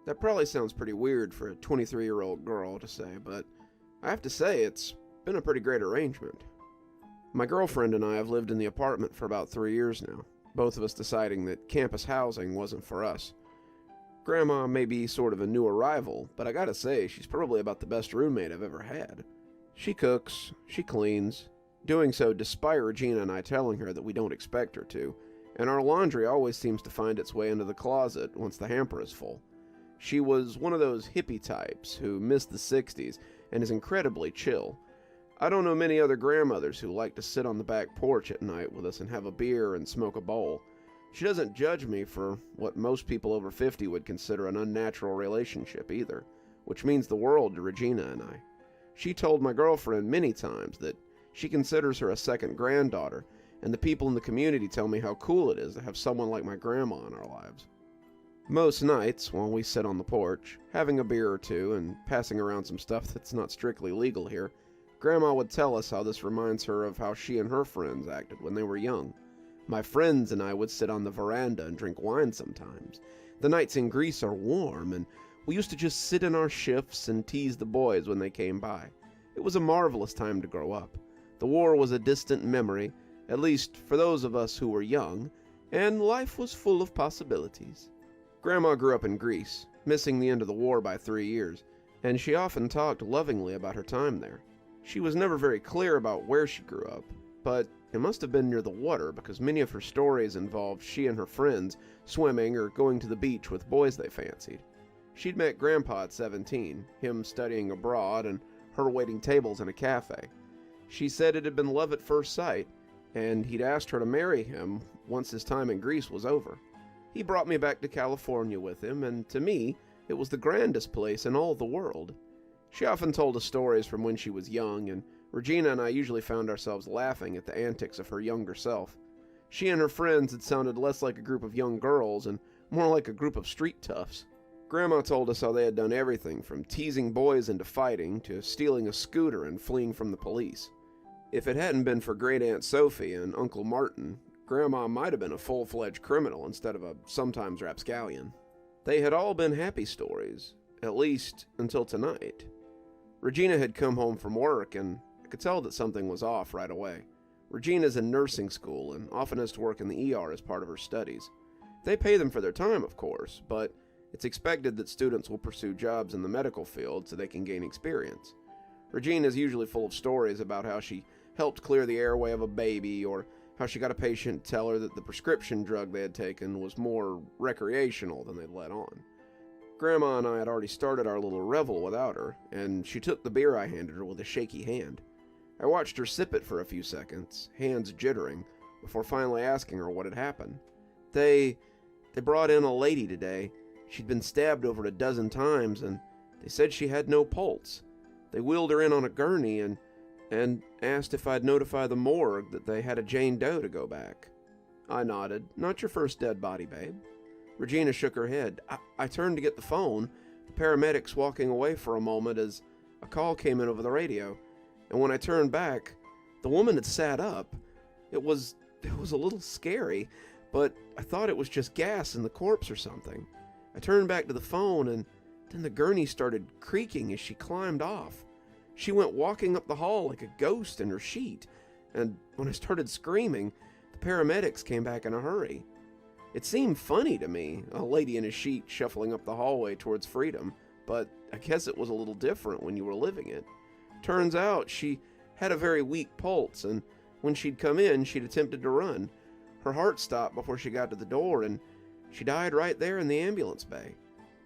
That probably sounds pretty weird for a 23-year-old girl to say, but I have to say it's been a pretty great arrangement. My girlfriend and I have lived in the apartment for about 3 years now, both of us deciding that campus housing wasn't for us. Grandma may be sort of a new arrival, but I gotta say, she's probably about the best roommate I've ever had. She cooks, she cleans, doing so despite Regina and I telling her that we don't expect her to, and our laundry always seems to find its way into the closet once the hamper is full. She was one of those hippie types who missed the 60s and is incredibly chill. I don't know many other grandmothers who like to sit on the back porch at night with us and have a beer and smoke a bowl. She doesn't judge me for what most people over 50 would consider an unnatural relationship either, which means the world to Regina and I. She told my girlfriend many times that she considers her a second granddaughter, and the people in the community tell me how cool it is to have someone like my grandma in our lives. Most nights, while we sit on the porch, having a beer or two and passing around some stuff that's not strictly legal here, Grandma would tell us how this reminds her of how she and her friends acted when they were young. My friends and I would sit on the veranda and drink wine sometimes. The nights in Greece are warm, and we used to just sit in our shifts and tease the boys when they came by. It was a marvelous time to grow up. The war was a distant memory, at least for those of us who were young, and life was full of possibilities. Grandma grew up in Greece, missing the end of the war by 3 years, and she often talked lovingly about her time there. She was never very clear about where she grew up, but it must have been near the water because many of her stories involved she and her friends swimming or going to the beach with boys they fancied. She'd met Grandpa at 17, him studying abroad and her waiting tables in a cafe. She said it had been love at first sight, and he'd asked her to marry him once his time in Greece was over. He brought me back to California with him, and to me, it was the grandest place in all the world. She often told us stories from when she was young, and Regina and I usually found ourselves laughing at the antics of her younger self. She and her friends had sounded less like a group of young girls and more like a group of street toughs. Grandma told us how they had done everything from teasing boys into fighting to stealing a scooter and fleeing from the police. If it hadn't been for Great Aunt Sophie and Uncle Martin, Grandma might have been a full-fledged criminal instead of a sometimes rapscallion. They had all been happy stories, at least until tonight. Regina had come home from work, and I could tell that something was off right away. Regina's in nursing school and often has to work in the ER as part of her studies. They pay them for their time, of course, but it's expected that students will pursue jobs in the medical field so they can gain experience. Regina is usually full of stories about how she helped clear the airway of a baby, or how she got a patient to tell her that the prescription drug they had taken was more recreational than they'd let on. Grandma and I had already started our little revel without her, and she took the beer I handed her with a shaky hand. I watched her sip it for a few seconds, hands jittering, before finally asking her what had happened. They brought in a lady today. She'd been stabbed over a dozen times, and they said she had no pulse. They wheeled her in on a gurney and asked if I'd notify the morgue that they had a Jane Doe to go back. I nodded. Not your first dead body, babe. Regina shook her head. I turned to get the phone, the paramedics walking away for a moment as a call came in over the radio, and when I turned back, the woman had sat up. It was a little scary, but I thought it was just gas in the corpse or something. I turned back to the phone, and then the gurney started creaking as she climbed off. She went walking up the hall like a ghost in her sheet, and when I started screaming, the paramedics came back in a hurry. It seemed funny to me, a lady in a sheet shuffling up the hallway towards freedom, but I guess it was a little different when you were living it. Turns out she had a very weak pulse, and when she'd come in, she'd attempted to run. Her heart stopped before she got to the door, and she died right there in the ambulance bay.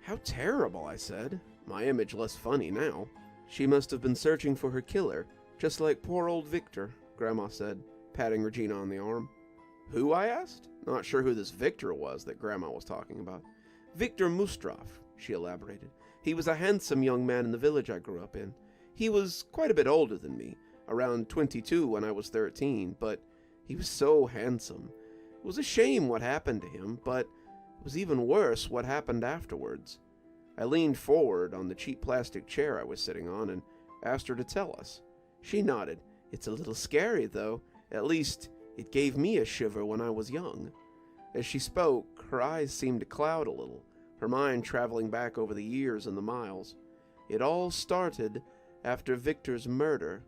How terrible, I said, my image less funny now. She must have been searching for her killer, just like poor old Victor, Grandma said. patting Regina on the arm. Who? I asked, not sure who this Victor was that Grandma was talking about. Victor Mustrov, she elaborated. He was a handsome young man in the village I grew up in. He was quite a bit older than me, around 22 when I was 13, but he was so handsome. It was a shame what happened to him, but it was even worse what happened afterwards. I leaned forward on the cheap plastic chair I was sitting on and asked her to tell us. She nodded. It's a little scary, though. At least, it gave me a shiver when I was young. As she spoke, her eyes seemed to cloud a little, her mind traveling back over the years and the miles. It all started after Victor's murder.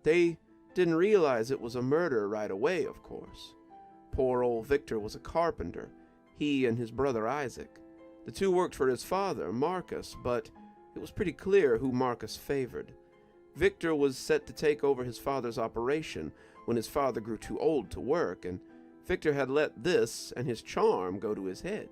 They didn't realize it was a murder right away, of course. Poor old Victor was a carpenter, he and his brother Isaac. The two worked for his father, Marcus, but it was pretty clear who Marcus favored. Victor was set to take over his father's operation when his father grew too old to work, and Victor had let this and his charm go to his head.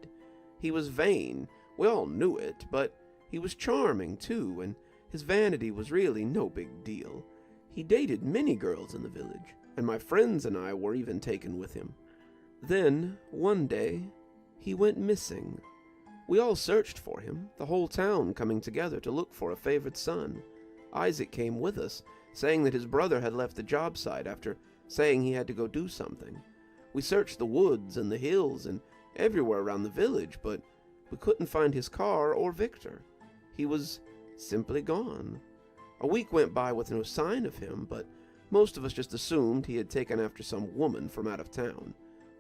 He was vain, we all knew it, but he was charming too, and his vanity was really no big deal. He dated many girls in the village, and my friends and I were even taken with him. Then, one day, he went missing. We all searched for him, the whole town coming together to look for a favored son. Isaac came with us, saying that his brother had left the job site after saying he had to go do something. We searched the woods and the hills and everywhere around the village, but we couldn't find his car or Victor. He was simply gone. A week went by with no sign of him, but most of us just assumed he had taken after some woman from out of town.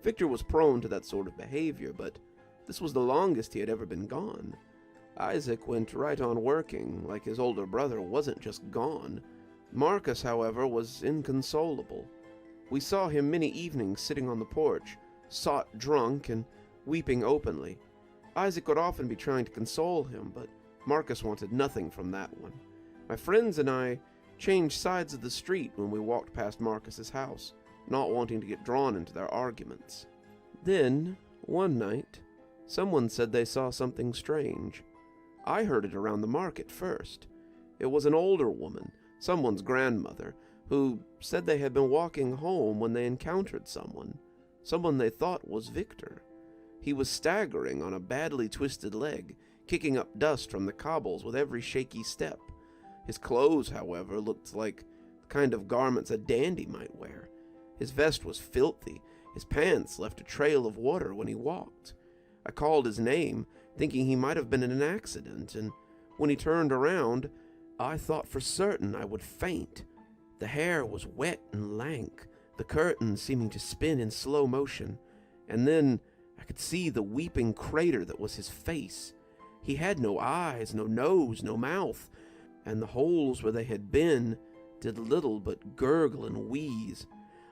Victor was prone to that sort of behavior, but this was the longest he had ever been gone. Isaac went right on working, like his older brother wasn't just gone. Marcus, however, was inconsolable. We saw him many evenings sitting on the porch, sot drunk and weeping openly. Isaac would often be trying to console him, but Marcus wanted nothing from that one. My friends and I changed sides of the street when we walked past Marcus's house, not wanting to get drawn into their arguments. Then, one night, someone said they saw something strange. I heard it around the market first. It was an older woman, someone's grandmother, who said they had been walking home when they encountered someone they thought was Victor. He was staggering on a badly twisted leg, kicking up dust from the cobbles with every shaky step. His clothes, however, looked like the kind of garments a dandy might wear. His vest was filthy. His pants left a trail of water when he walked. I called his name, thinking he might have been in an accident, and when he turned around, I thought for certain I would faint. The hair was wet and lank, the curtains seeming to spin in slow motion, and then I could see the weeping crater that was his face. He had no eyes, no nose, no mouth, and the holes where they had been did little but gurgle and wheeze.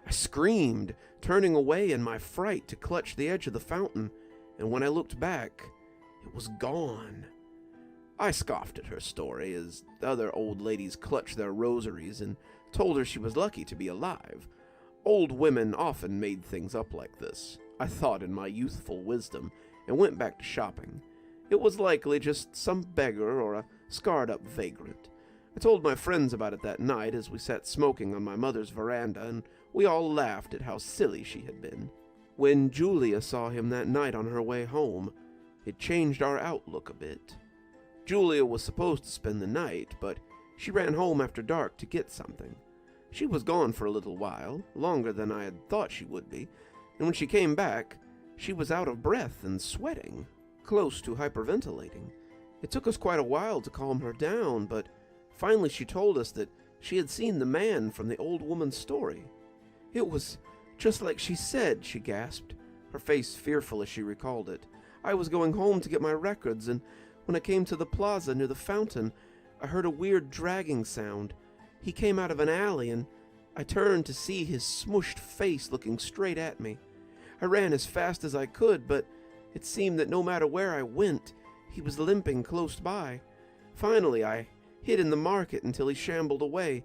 I screamed, turning away in my fright to clutch the edge of the fountain, and when I looked back, it was gone. I scoffed at her story as the other old ladies clutched their rosaries and told her she was lucky to be alive. Old women often made things up like this, I thought in my youthful wisdom, and went back to shopping. It was likely just some beggar or a scarred-up vagrant. I told my friends about it that night as we sat smoking on my mother's veranda, and we all laughed at how silly she had been. When Julia saw him that night on her way home, it changed our outlook a bit. Julia was supposed to spend the night, but she ran home after dark to get something. She was gone for a little while, longer than I had thought she would be, and when she came back, she was out of breath and sweating, close to hyperventilating. It took us quite a while to calm her down, but finally she told us that she had seen the man from the old woman's story. It was just like she said, she gasped, her face fearful as she recalled it. I was going home to get my records, and when I came to the plaza near the fountain, I heard a weird dragging sound. He came out of an alley, and I turned to see his smushed face looking straight at me. I ran as fast as I could, but it seemed that no matter where I went, he was limping close by. Finally, I hid in the market until he shambled away,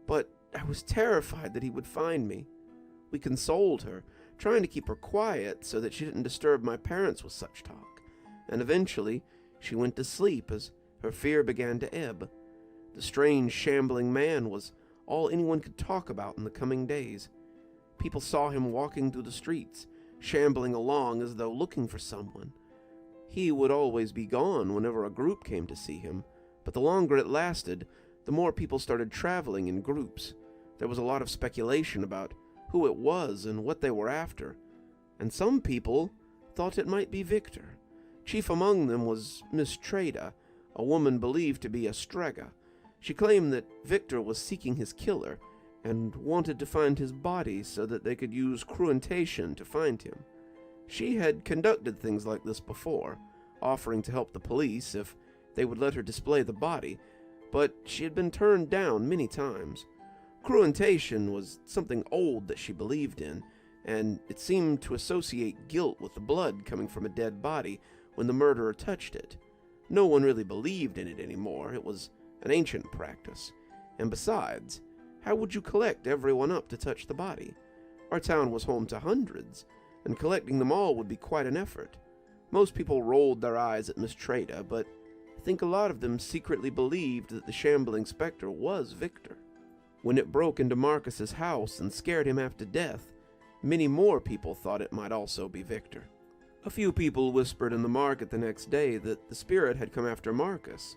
but I was terrified that he would find me. We consoled her, trying to keep her quiet so that she didn't disturb my parents with such talk, and eventually she went to sleep as her fear began to ebb. The strange, shambling man was all anyone could talk about in the coming days. People saw him walking through the streets, shambling along as though looking for someone. He would always be gone whenever a group came to see him, but the longer it lasted, the more people started traveling in groups. There was a lot of speculation about who it was and what they were after, and some people thought it might be Victor. Chief among them was Miss Trada, a woman believed to be a Strega. She claimed that Victor was seeking his killer and wanted to find his body so that they could use cruentation to find him. She had conducted things like this before, offering to help the police if they would let her display the body, but she had been turned down many times. Cruentation was something old that she believed in, and it seemed to associate guilt with the blood coming from a dead body when the murderer touched it. No one really believed in it anymore. It was an ancient practice. And besides, how would you collect everyone up to touch the body? Our town was home to hundreds, and collecting them all would be quite an effort. Most people rolled their eyes at Miss Trada, but I think a lot of them secretly believed that the shambling specter was Victor. When it broke into Marcus's house and scared him half to death, many more people thought it might also be Victor. A few people whispered in the market the next day that the spirit had come after Marcus,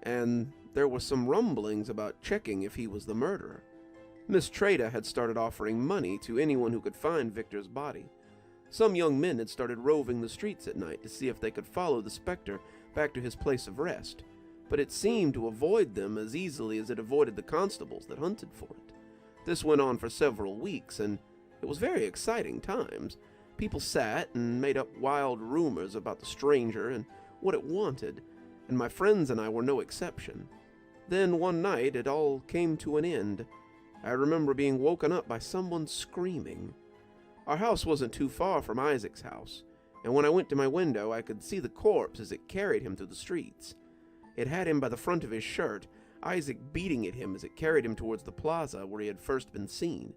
and there were some rumblings about checking if he was the murderer. Miss Trada had started offering money to anyone who could find Victor's body. Some young men had started roving the streets at night to see if they could follow the specter back to his place of rest, but it seemed to avoid them as easily as it avoided the constables that hunted for it. This went on for several weeks, and it was very exciting times. People sat and made up wild rumors about the stranger and what it wanted, and my friends and I were no exception. Then one night it all came to an end. I remember being woken up by someone screaming. Our house wasn't too far from Isaac's house, and when I went to my window I could see the corpse as it carried him through the streets. It had him by the front of his shirt, Isaac beating at him as it carried him towards the plaza where he had first been seen.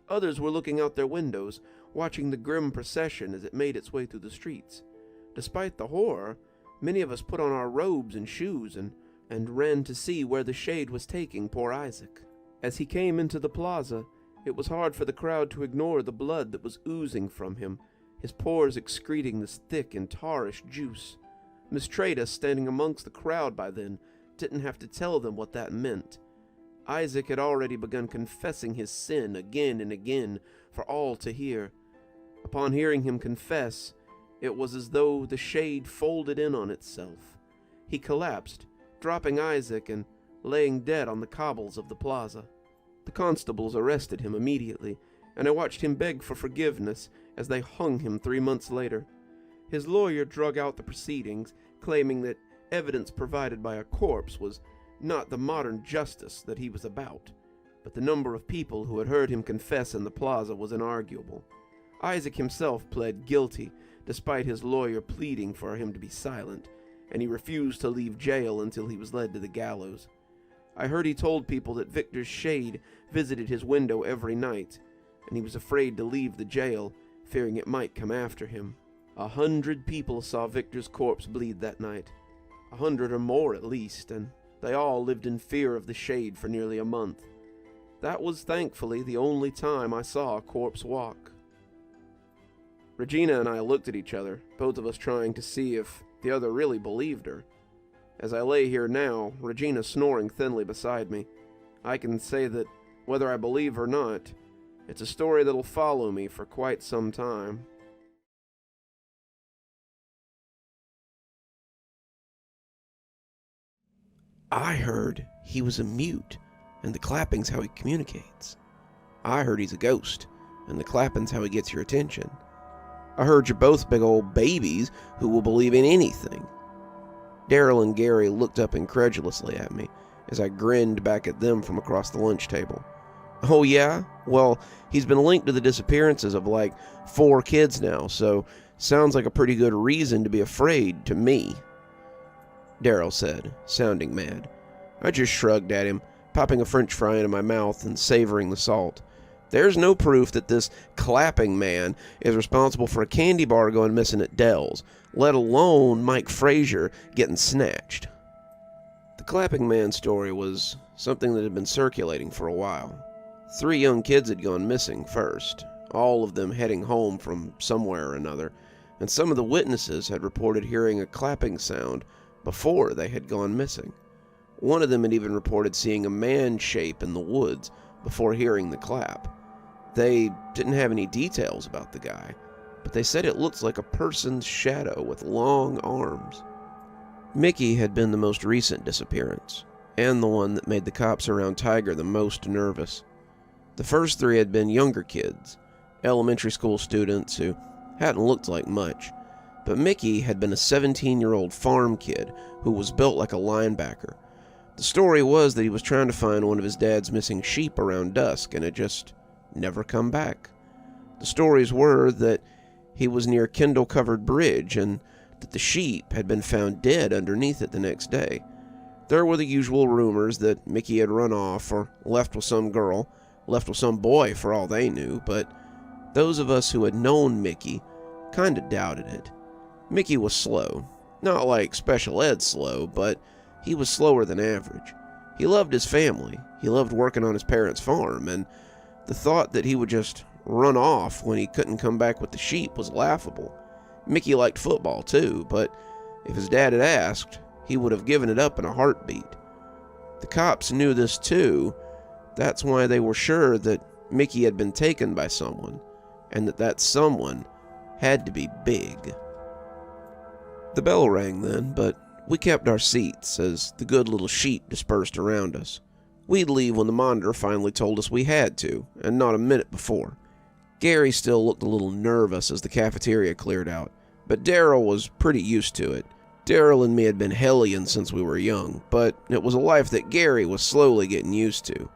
Others were looking out their windows, watching the grim procession as it made its way through the streets. Despite the horror, many of us put on our robes and shoes and ran to see where the shade was taking poor Isaac. As he came into the plaza, it was hard for the crowd to ignore the blood that was oozing from him, his pores excreting this thick and tarish juice. Miss Trada, standing amongst the crowd by then, didn't have to tell them what that meant. Isaac had already begun confessing his sin again and again for all to hear. Upon hearing him confess, it was as though the shade folded in on itself. He collapsed, dropping Isaac and laying dead on the cobbles of the plaza. The constables arrested him immediately, and I watched him beg for forgiveness as they hung him 3 months later. His lawyer drug out the proceedings, claiming that evidence provided by a corpse was not the modern justice that he was about, but the number of people who had heard him confess in the plaza was inarguable. Isaac himself pled guilty, despite his lawyer pleading for him to be silent, and he refused to leave jail until he was led to the gallows. I heard he told people that Victor's shade visited his window every night, and he was afraid to leave the jail, fearing it might come after him. 100 people saw Victor's corpse bleed that night, 100 or more at least, and they all lived in fear of the shade for nearly a month. That was thankfully the only time I saw a corpse walk. Regina and I looked at each other, both of us trying to see if the other really believed her. As I lay here now, Regina snoring thinly beside me, I can say that, whether I believe or not, it's a story that'll follow me for quite some time. I heard he was a mute, and the clapping's how he communicates. I heard he's a ghost, and the clapping's how he gets your attention. I heard you're both big old babies who will believe in anything. Daryl and Gary looked up incredulously at me as I grinned back at them from across the lunch table. Oh yeah? Well, he's been linked to the disappearances of like 4 kids now, so sounds like a pretty good reason to be afraid to me, Daryl said, sounding mad. I just shrugged at him, popping a french fry into my mouth and savoring the salt. There's no proof that this clapping man is responsible for a candy bar going missing at Dell's, let alone Mike Frazier getting snatched. The clapping man story was something that had been circulating for a while. 3 young kids had gone missing first, all of them heading home from somewhere or another, and some of the witnesses had reported hearing a clapping sound before they had gone missing. One of them had even reported seeing a man shape in the woods before hearing the clap. They didn't have any details about the guy, but they said it looked like a person's shadow with long arms. Mickey had been the most recent disappearance, and the one that made the cops around Tiger the most nervous. The first 3 had been younger kids, elementary school students who hadn't looked like much, but Mickey had been a 17-year-old farm kid who was built like a linebacker. The story was that he was trying to find one of his dad's missing sheep around dusk and had just never come back. The stories were that he was near a Kendall-covered bridge and that the sheep had been found dead underneath it the next day. There were the usual rumors that Mickey had run off or left with some girl, left with some boy for all they knew, but those of us who had known Mickey kinda doubted it. Mickey was slow. Not like special ed slow, but he was slower than average. He loved his family. He loved working on his parents' farm, and the thought that he would just run off when he couldn't come back with the sheep was laughable. Mickey liked football too, but if his dad had asked, he would have given it up in a heartbeat. The cops knew this too. That's why they were sure that Mickey had been taken by someone, and that someone had to be big. The bell rang then, but we kept our seats as the good little sheep dispersed around us. We'd leave when the monitor finally told us we had to, and not a minute before. Gary still looked a little nervous as the cafeteria cleared out, but Daryl was pretty used to it. Daryl and me had been hellions since we were young, but it was a life that Gary was slowly getting used to.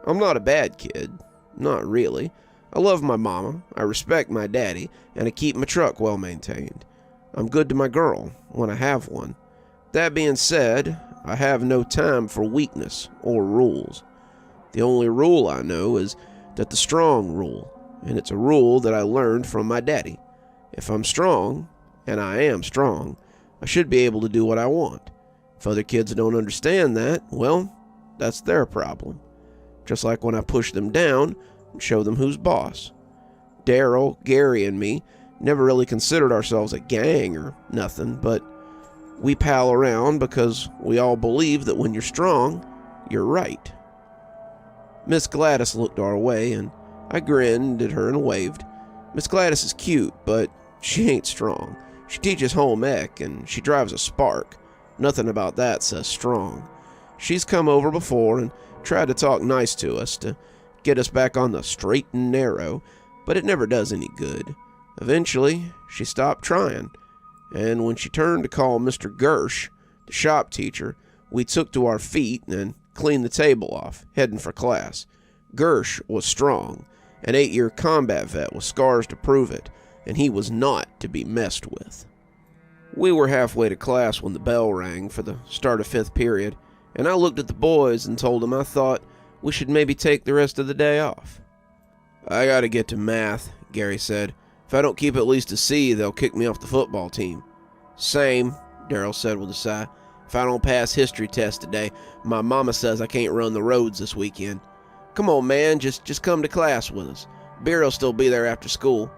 I'm not a bad kid. Not really. I love my mama, I respect my daddy, and I keep my truck well maintained. I'm good to my girl, when I have one. That being said, I have no time for weakness or rules. The only rule I know is that the strong rule, and it's a rule that I learned from my daddy. If I'm strong, and I am strong, I should be able to do what I want. If other kids don't understand that, well, that's their problem. Just like when I push them down and show them who's boss. Daryl, Gary, and me never really considered ourselves a gang or nothing, but we pal around because we all believe that when you're strong, you're right. Miss Gladys looked our way, and I grinned at her and waved. Miss Gladys is cute, but she ain't strong. She teaches home ec, and she drives a Spark. Nothing about that says strong. She's come over before and tried to talk nice to us to get us back on the straight and narrow, but it never does any good. Eventually, she stopped trying, and when she turned to call Mr. Gersh, the shop teacher, we took to our feet and cleaned the table off, heading for class. Gersh was strong, an 8-year combat vet with scars to prove it, and he was not to be messed with. We were halfway to class when the bell rang for the start of 5th period, and I looked at the boys and told them I thought we should maybe take the rest of the day off. I gotta get to math, Gary said. If I don't keep at least a C, they'll kick me off the football team. Same, Daryl said with a sigh. If I don't pass history test today, my mama says I can't run the roads this weekend. Come on, man, just come to class with us. Beer will still be there after school.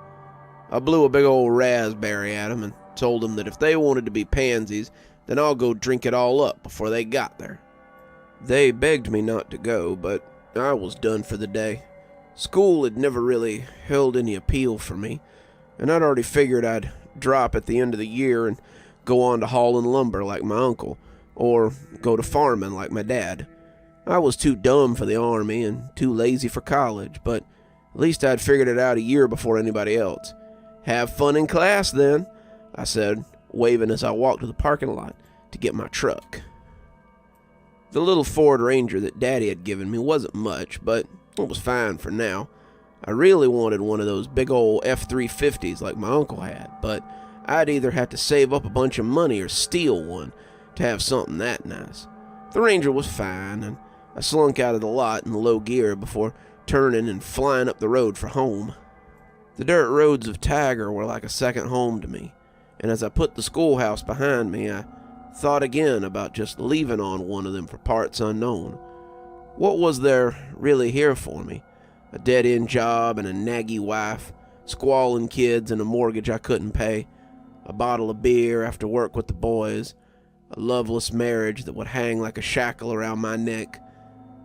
I blew a big old raspberry at him and told them that if they wanted to be pansies, then I'll go drink it all up before they got there. They begged me not to go, but I was done for the day. School had never really held any appeal for me, and I'd already figured I'd drop at the end of the year and go on to hauling lumber like my uncle, or go to farming like my dad. I was too dumb for the army and too lazy for college, but at least I'd figured it out a year before anybody else. Have fun in class then, I said, waving as I walked to the parking lot to get my truck. The little Ford Ranger that Daddy had given me wasn't much, but it was fine for now. I really wanted one of those big old F-350s like my uncle had, but I'd either have to save up a bunch of money or steal one to have something that nice. The Ranger was fine, and I slunk out of the lot in low gear before turning and flying up the road for home. The dirt roads of Tiger were like a second home to me, and as I put the schoolhouse behind me, I thought again about just leaving on one of them for parts unknown. What was there really here for me? A dead-end job and a naggy wife, squalling kids and a mortgage I couldn't pay, a bottle of beer after work with the boys, a loveless marriage that would hang like a shackle around my neck,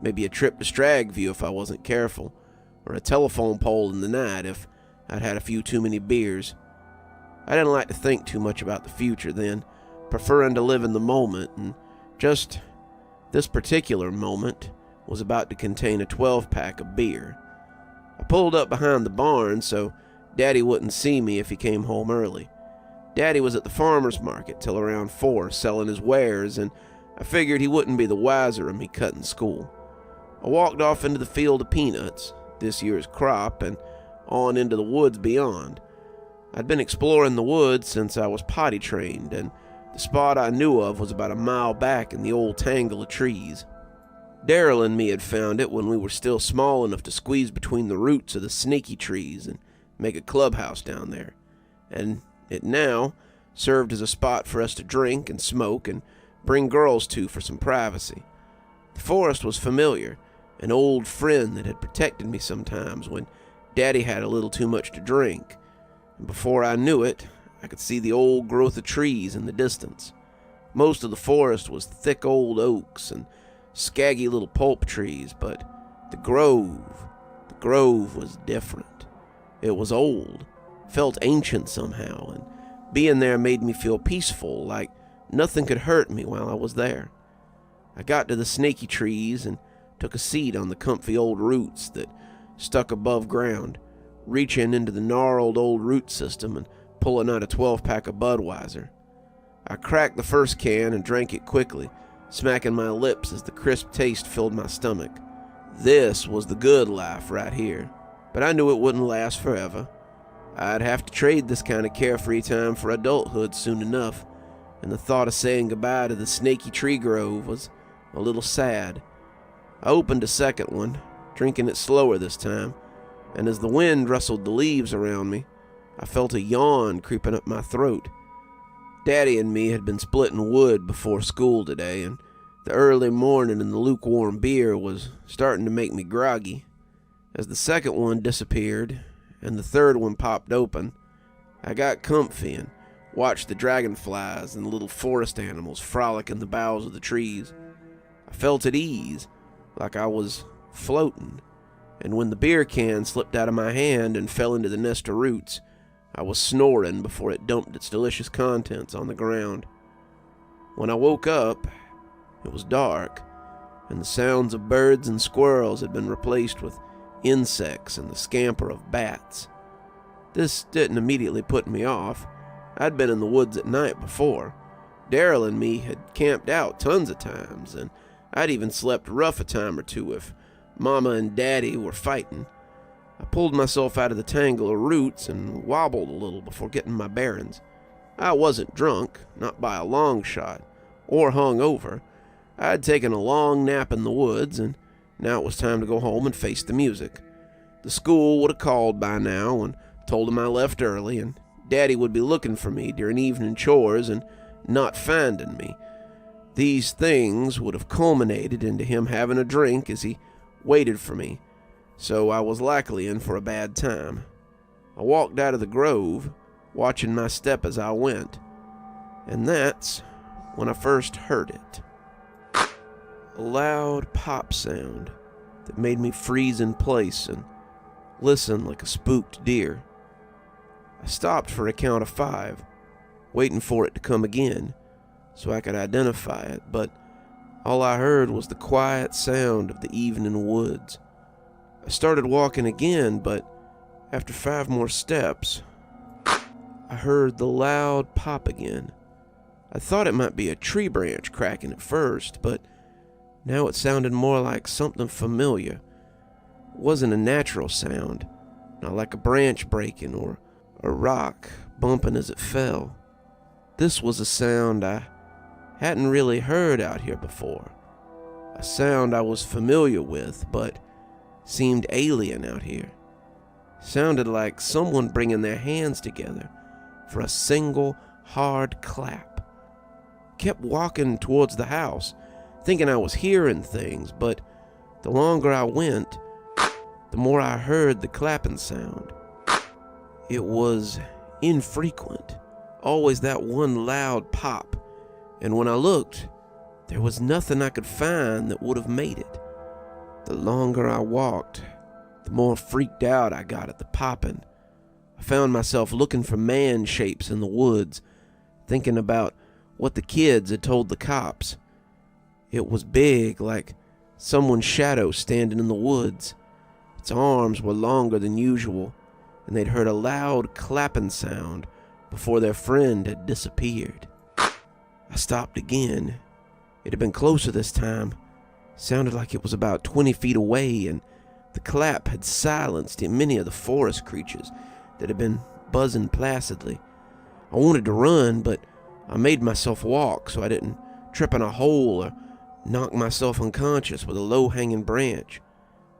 maybe a trip to Stragview if I wasn't careful, or a telephone pole in the night if I'd had a few too many beers. I didn't like to think too much about the future then, preferring to live in the moment, and just this particular moment was about to contain a 12-pack of beer. I pulled up behind the barn so Daddy wouldn't see me if he came home early. Daddy was at the farmer's market till around 4 selling his wares, and I figured he wouldn't be the wiser of me cutting school. I walked off into the field of peanuts, this year's crop, and on into the woods beyond. I'd been exploring the woods since I was potty trained, and the spot I knew of was about a mile back in the old tangle of trees. Daryl and me had found it when we were still small enough to squeeze between the roots of the snaky trees and make a clubhouse down there, and it now served as a spot for us to drink and smoke and bring girls to for some privacy. The forest was familiar, an old friend that had protected me sometimes when Daddy had a little too much to drink, and before I knew it, I could see the old growth of trees in the distance. Most of the forest was thick old oaks and scaggy little pulp trees, but the grove was different. It was old, felt ancient somehow, and being there made me feel peaceful, like nothing could hurt me while I was there. I got to the snaky trees and took a seat on the comfy old roots that stuck above ground, reaching into the gnarled old root system and pulling out a 12-pack of Budweiser. I cracked the first can and drank it quickly, smacking my lips as the crisp taste filled my stomach. This was the good life right here, but I knew it wouldn't last forever. I'd have to trade this kind of carefree time for adulthood soon enough, and the thought of saying goodbye to the snaky tree grove was a little sad. I opened a second one, drinking it slower this time, and as the wind rustled the leaves around me, I felt a yawn creeping up my throat. Daddy and me had been splitting wood before school today, and the early morning and the lukewarm beer was starting to make me groggy. As the second one disappeared and the third one popped open, I got comfy and watched the dragonflies and the little forest animals frolic in the boughs of the trees. I felt at ease, like I was floating, and when the beer can slipped out of my hand and fell into the nest of roots, I was snoring before it dumped its delicious contents on the ground. When I woke up, it was dark, and the sounds of birds and squirrels had been replaced with insects and the scamper of bats. This didn't immediately put me off. I'd been in the woods at night before. Daryl and me had camped out tons of times, and I'd even slept rough a time or two if Mama and Daddy were fighting. I pulled myself out of the tangle of roots and wobbled a little before getting my bearings. I wasn't drunk, not by a long shot, or hung over. I had taken a long nap in the woods, and now it was time to go home and face the music. The school would have called by now and told them I left early, and Daddy would be looking for me during evening chores and not finding me. These things would have culminated into him having a drink as he waited for me, so I was likely in for a bad time. I walked out of the grove, watching my step as I went, and that's when I first heard it. A loud pop sound that made me freeze in place and listen like a spooked deer. I stopped for a count of 5, waiting for it to come again so I could identify it, but all I heard was the quiet sound of the evening woods. I started walking again, but after 5 more steps, I heard the loud pop again. I thought it might be a tree branch cracking at first, but now it sounded more like something familiar. It wasn't a natural sound, not like a branch breaking or a rock bumping as it fell. This was a sound I hadn't really heard out here before. A sound I was familiar with, but seemed alien out here. Sounded like someone bringing their hands together for a single hard clap. Kept walking towards the house, thinking I was hearing things, but The longer I went, the more I heard the clapping sound. It was infrequent, always that one loud pop, and when I looked, there was nothing I could find that would have made it. The longer I walked, the more freaked out I got at the popping. I found myself looking for man shapes in the woods, thinking about what the kids had told the cops. It was big, like someone's shadow standing in the woods. Its arms were longer than usual, and they'd heard a loud clapping sound before their friend had disappeared. I stopped again. It had been closer this time. Sounded like it was about 20 feet away, and the clap had silenced many of the forest creatures that had been buzzing placidly. I wanted to run, but I made myself walk so I didn't trip in a hole or knock myself unconscious with a low-hanging branch.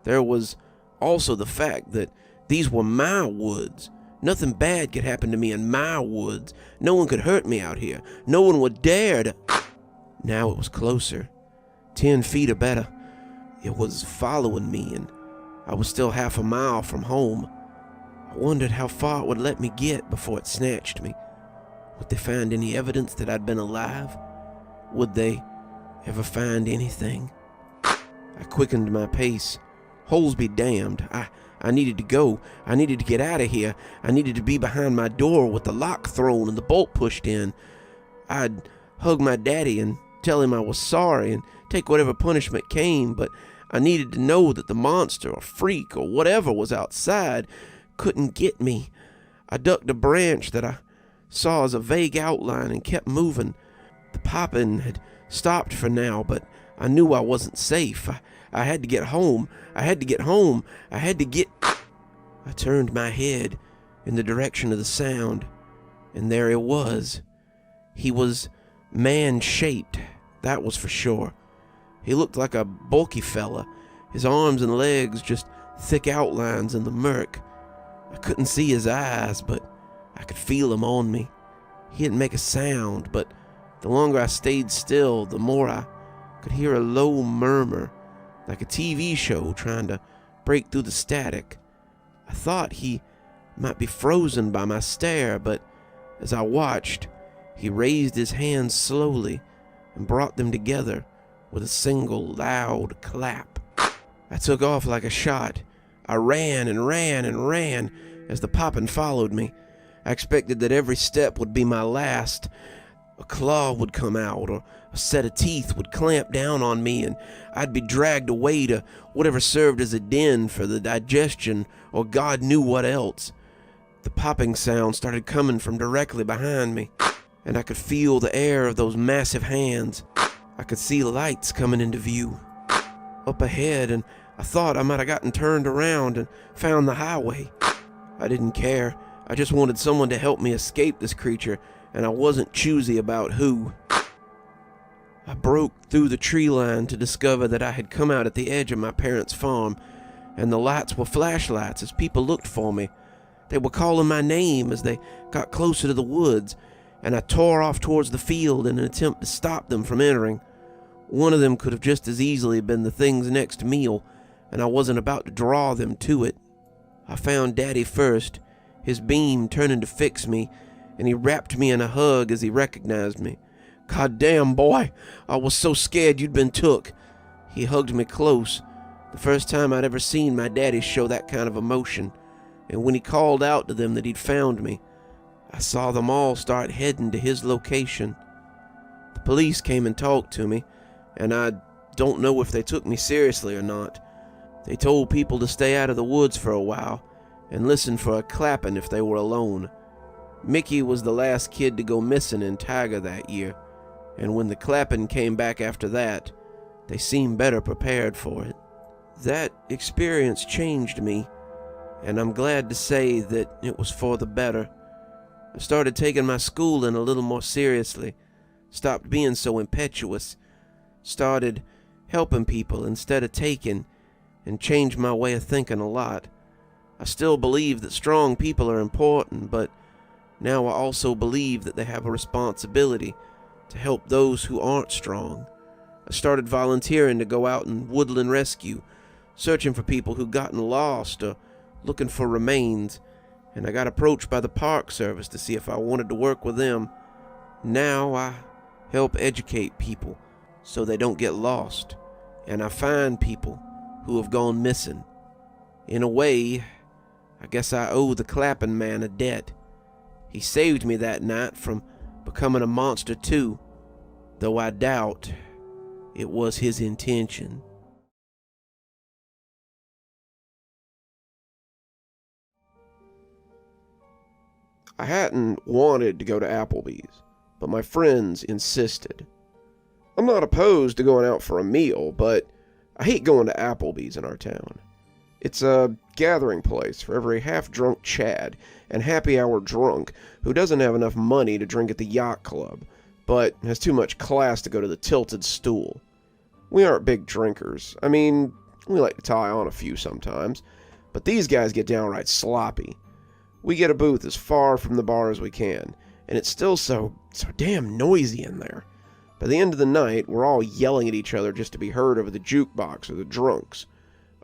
There was also the fact that these were my woods. Nothing bad could happen to me in my woods. No one could hurt me out here. No one would dare to... Now it was closer. 10 feet or better. It was following me, and I was still half a mile from home. I wondered how far it would let me get before it snatched me. Would they find any evidence that I'd been alive? Would they ever find anything? I quickened my pace. Holes be damned. I needed to go. I needed to get out of here. I needed to be behind my door with the lock thrown and the bolt pushed in. I'd hug my daddy and tell him I was sorry and take whatever punishment came, but I needed to know that the monster or freak or whatever was outside couldn't get me. I ducked a branch that I saw as a vague outline and kept moving. The popping had stopped for now, but I knew I wasn't safe. I had to get home. I had to get home. I had to get... I turned my head in the direction of the sound, and there it was. He was man-shaped, that was for sure. He looked like a bulky fella, his arms and legs just thick outlines in the murk. I couldn't see his eyes, but I could feel him on me. He didn't make a sound, but the longer I stayed still, the more I could hear a low murmur, like a TV show trying to break through the static. I thought he might be frozen by my stare, but as I watched, he raised his hands slowly and brought them together with a single loud clap. I took off like a shot. I ran and ran and ran as the poppin' followed me. I expected that every step would be my last. A claw would come out, or a set of teeth would clamp down on me, and I'd be dragged away to whatever served as a den for the digestion, or God knew what else. The popping sound started coming from directly behind me, and I could feel the air of those massive hands. I could see lights coming into view up ahead, and I thought I might have gotten turned around and found the highway. I didn't care. I just wanted someone to help me escape this creature, and I wasn't choosy about who. I broke through the tree line to discover that I had come out at the edge of my parents' farm, and the lights were flashlights as people looked for me. They were calling my name as they got closer to the woods, and I tore off towards the field in an attempt to stop them from entering. One of them could have just as easily been the thing's next meal, and I wasn't about to draw them to it. I found Daddy first, his beam turning to fix me, and he wrapped me in a hug as he recognized me. "God damn, boy, I was so scared you'd been took." He hugged me close, the first time I'd ever seen my daddy show that kind of emotion, and when he called out to them that he'd found me, I saw them all start heading to his location. The police came and talked to me, and I don't know if they took me seriously or not. They told people to stay out of the woods for a while and listen for a clapping if they were alone. McGhee was the last kid to go missing in Tiger that year, and when the clapping came back after that, they seemed better prepared for it. That experience changed me, and I'm glad to say that it was for the better. I started taking my schooling a little more seriously, stopped being so impetuous, started helping people instead of taking, and changed my way of thinking a lot. I still believe that strong people are important, but now I also believe that they have a responsibility to help those who aren't strong. I started volunteering to go out and woodland rescue, searching for people who'd gotten lost or looking for remains, and I got approached by the Park Service to see if I wanted to work with them. Now I help educate people so they don't get lost, and I find people who have gone missing. In a way, I guess I owe the Clapping Man a debt. He saved me that night from becoming a monster too, though I doubt it was his intention. I hadn't wanted to go to Applebee's, but my friends insisted. I'm not opposed to going out for a meal, but I hate going to Applebee's in our town. It's a gathering place for every half-drunk Chad and happy-hour drunk who doesn't have enough money to drink at the yacht club, but has too much class to go to the Tilted Stool. We aren't big drinkers. I mean, we like to tie on a few sometimes, but these guys get downright sloppy. We get a booth as far from the bar as we can, and it's still so damn noisy in there. By the end of the night, we're all yelling at each other just to be heard over the jukebox or the drunks.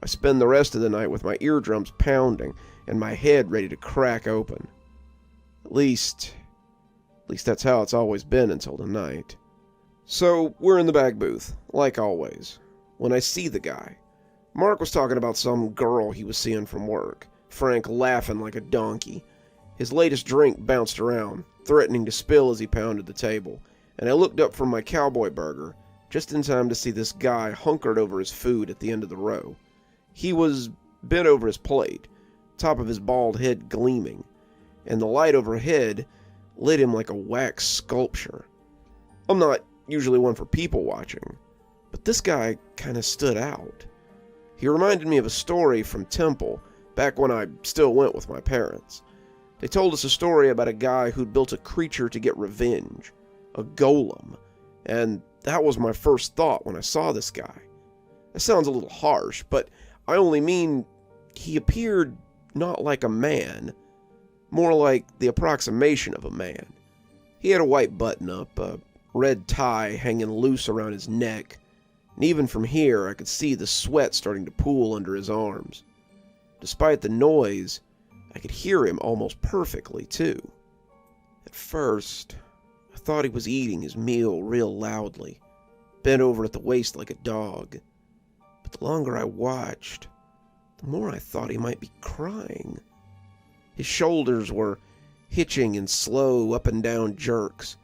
I spend the rest of the night with my eardrums pounding and my head ready to crack open. At least that's how it's always been until tonight. So, we're in the back booth, like always, when I see the guy. Mark was talking about some girl he was seeing from work, Frank laughing like a donkey. His latest drink bounced around, threatening to spill as he pounded the table, and I looked up from my cowboy burger, just in time to see this guy hunkered over his food at the end of the row. He was bent over his plate, top of his bald head gleaming, and the light overhead lit him like a wax sculpture. I'm not usually one for people watching, but this guy kind of stood out. He reminded me of a story from Temple, back when I still went with my parents. They told us a story about a guy who'd built a creature to get revenge, a golem, and that was my first thought when I saw this guy. That sounds a little harsh, but I only mean he appeared not like a man, more like the approximation of a man. He had a white button-up, a red tie hanging loose around his neck, and even from here I could see the sweat starting to pool under his arms. Despite the noise, I could hear him almost perfectly, too. At first, I thought he was eating his meal real loudly, bent over at the waist like a dog. But the longer I watched, the more I thought he might be crying. His shoulders were hitching in slow up and down jerks,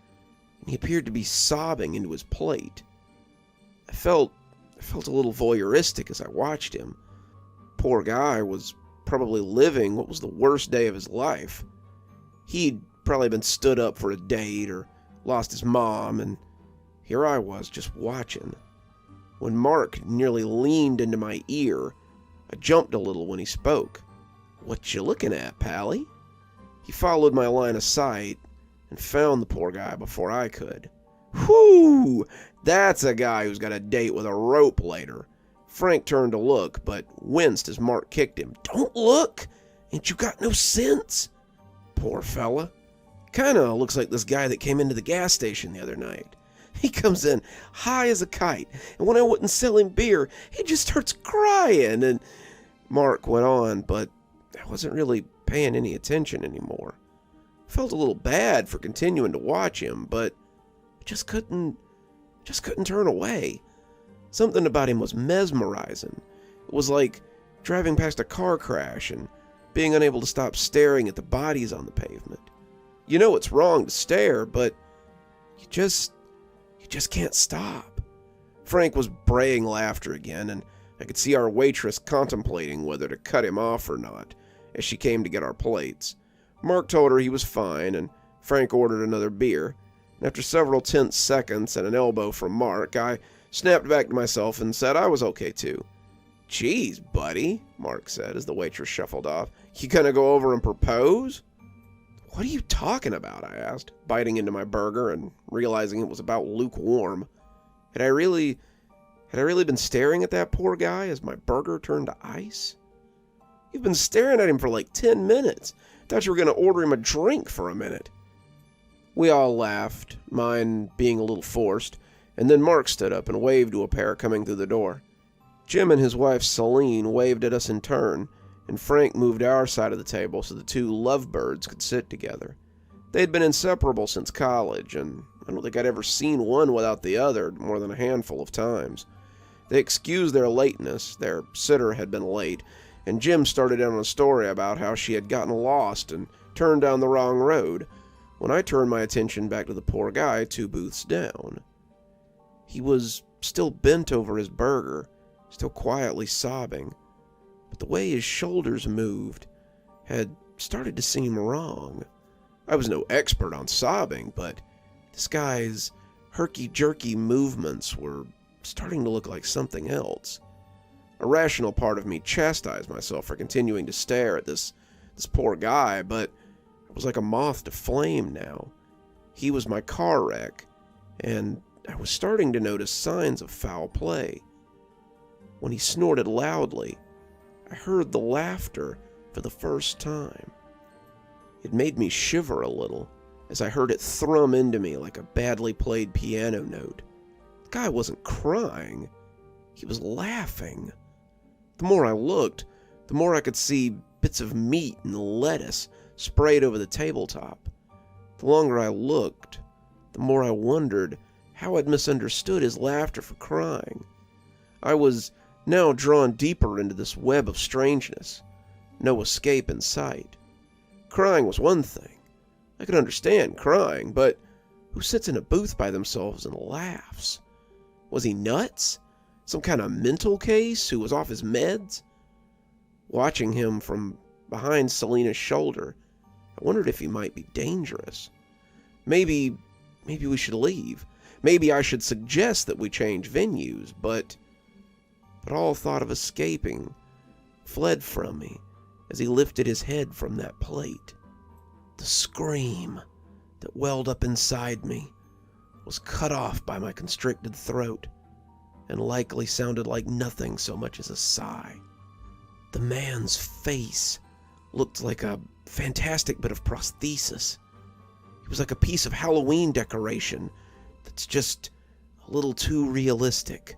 and he appeared to be sobbing into his plate. I felt a little voyeuristic as I watched him. Poor guy was probably living what was the worst day of his life. He'd probably been stood up for a date or lost his mom, and here I was just watching. When Mark nearly leaned into my ear, I jumped a little when he spoke. "What you looking at, Pally?" He followed my line of sight and found the poor guy before I could. Whew! That's a guy who's got a date with a rope later. Frank turned to look, but winced as Mark kicked him. "Don't look! Ain't you got no sense?" Poor fella. Kinda looks like this guy that came into the gas station the other night. He comes in high as a kite, and when I wouldn't sell him beer, he just starts crying, and Mark went on, but I wasn't really paying any attention anymore. I felt a little bad for continuing to watch him, but I just couldn't turn away. Something about him was mesmerizing. It was like driving past a car crash and being unable to stop staring at the bodies on the pavement. You know it's wrong to stare, but you just can't stop. Frank was braying laughter again, and I could see our waitress contemplating whether to cut him off or not as she came to get our plates. Mark told her he was fine, and Frank ordered another beer. And after several tense seconds and an elbow from Mark, I snapped back to myself and said I was okay too. "Geez, buddy," Mark said as the waitress shuffled off. "You gonna go over and propose?" "What are you talking about?" I asked, biting into my burger and realizing it was about lukewarm. Had I really been staring at that poor guy as my burger turned to ice? "You've been staring at him for like 10 minutes. Thought you were gonna order him a drink for a minute." We all laughed, mine being a little forced, and then Mark stood up and waved to a pair coming through the door. Jim and his wife Celine waved at us in turn, and Frank moved our side of the table so the two lovebirds could sit together. They had been inseparable since college, and I don't think I'd ever seen one without the other more than a handful of times. They excused their lateness. Their sitter had been late, and Jim started in on a story about how she had gotten lost and turned down the wrong road, when I turned my attention back to the poor guy 2 booths down. He was still bent over his burger, still quietly sobbing, but the way his shoulders moved had started to seem wrong. I was no expert on sobbing, but this guy's herky-jerky movements were starting to look like something else. A rational part of me chastised myself for continuing to stare at this poor guy, but it was like a moth to flame now. He was my car wreck, and I was starting to notice signs of foul play. When he snorted loudly, I heard the laughter for the first time. It made me shiver a little as I heard it thrum into me like a badly played piano note. The guy wasn't crying. He was laughing. The more I looked, the more I could see bits of meat and lettuce sprayed over the tabletop. The longer I looked, the more I wondered how I'd misunderstood his laughter for crying. I was now drawn deeper into this web of strangeness. No escape in sight. Crying was one thing. I could understand crying, but who sits in a booth by themselves and laughs? Was he nuts? Some kind of mental case who was off his meds? Watching him from behind Selena's shoulder, I wondered if he might be dangerous. Maybe we should leave. Maybe I should suggest that we change venues, but all thought of escaping fled from me as he lifted his head from that plate. The scream that welled up inside me was cut off by my constricted throat and likely sounded like nothing so much as a sigh. The man's face looked like a fantastic bit of prosthesis. It was like a piece of Halloween decoration that's just a little too realistic.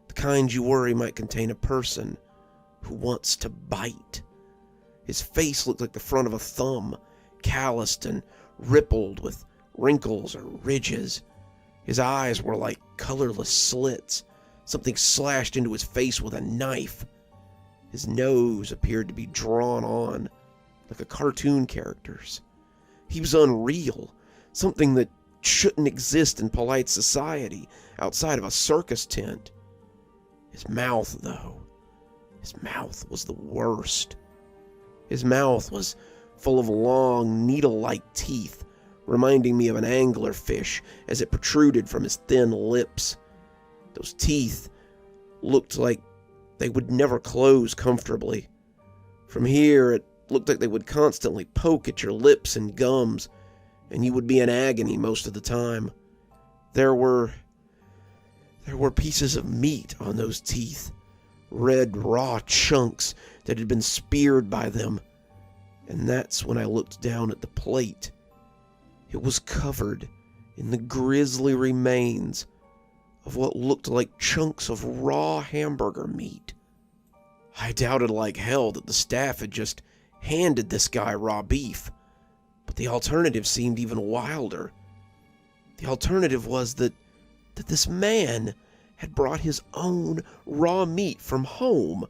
The kind you worry might contain a person who wants to bite. His face looked like the front of a thumb, calloused and rippled with wrinkles or ridges. His eyes were like colorless slits, something slashed into his face with a knife. His nose appeared to be drawn on, like a cartoon character's. He was unreal, something that shouldn't exist in polite society outside of a circus tent. His mouth, though, his mouth was the worst. His mouth was full of long, needle-like teeth, reminding me of an anglerfish as it protruded from his thin lips. Those teeth looked like they would never close comfortably. From here, it looked like they would constantly poke at your lips and gums, and you would be in agony most of the time. There were pieces of meat on those teeth, red raw chunks that had been speared by them, and that's when I looked down at the plate. It was covered in the grisly remains of what looked like chunks of raw hamburger meat. I doubted like hell that the staff had just handed this guy raw beef, but the alternative seemed even wilder. The alternative was that this man had brought his own raw meat from home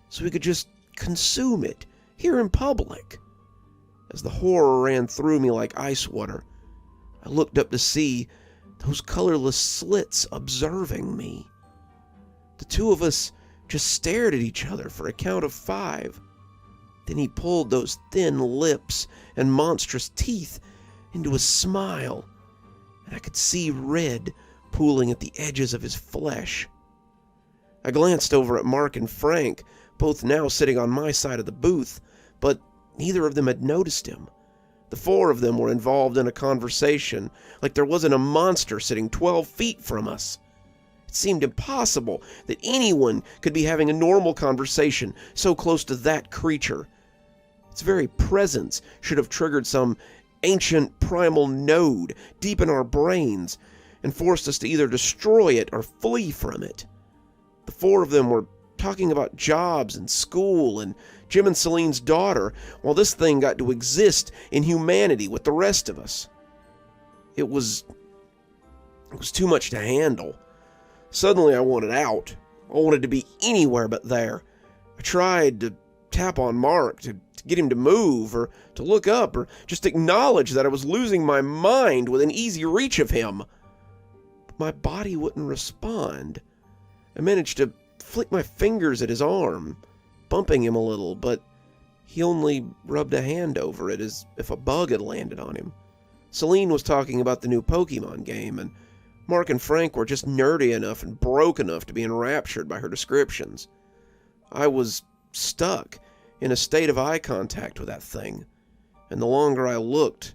so he could just consume it here in public. As the horror ran through me like ice water, I looked up to see those colorless slits observing me. The two of us just stared at each other for a count of 5. Then he pulled those thin lips and monstrous teeth into a smile, and I could see red pooling at the edges of his flesh. I glanced over at Mark and Frank, both now sitting on my side of the booth, but neither of them had noticed him. The 4 of them were involved in a conversation like there wasn't a monster sitting 12 feet from us. It seemed impossible that anyone could be having a normal conversation so close to that creature. Its very presence should have triggered some ancient primal node deep in our brains and forced us to either destroy it or flee from it. The 4 of them were talking about jobs and school and Jim and Celine's daughter, while this thing got to exist in humanity with the rest of us. It was too much to handle. Suddenly I wanted out. I wanted to be anywhere but there. I tried to tap on Mark to get him to move or to look up or just acknowledge that I was losing my mind within easy reach of him. But my body wouldn't respond. I managed to flick my fingers at his arm, bumping him a little, but he only rubbed a hand over it as if a bug had landed on him. Celine was talking about the new Pokemon game, and Mark and Frank were just nerdy enough and broke enough to be enraptured by her descriptions. I was stuck in a state of eye contact with that thing, and the longer I looked,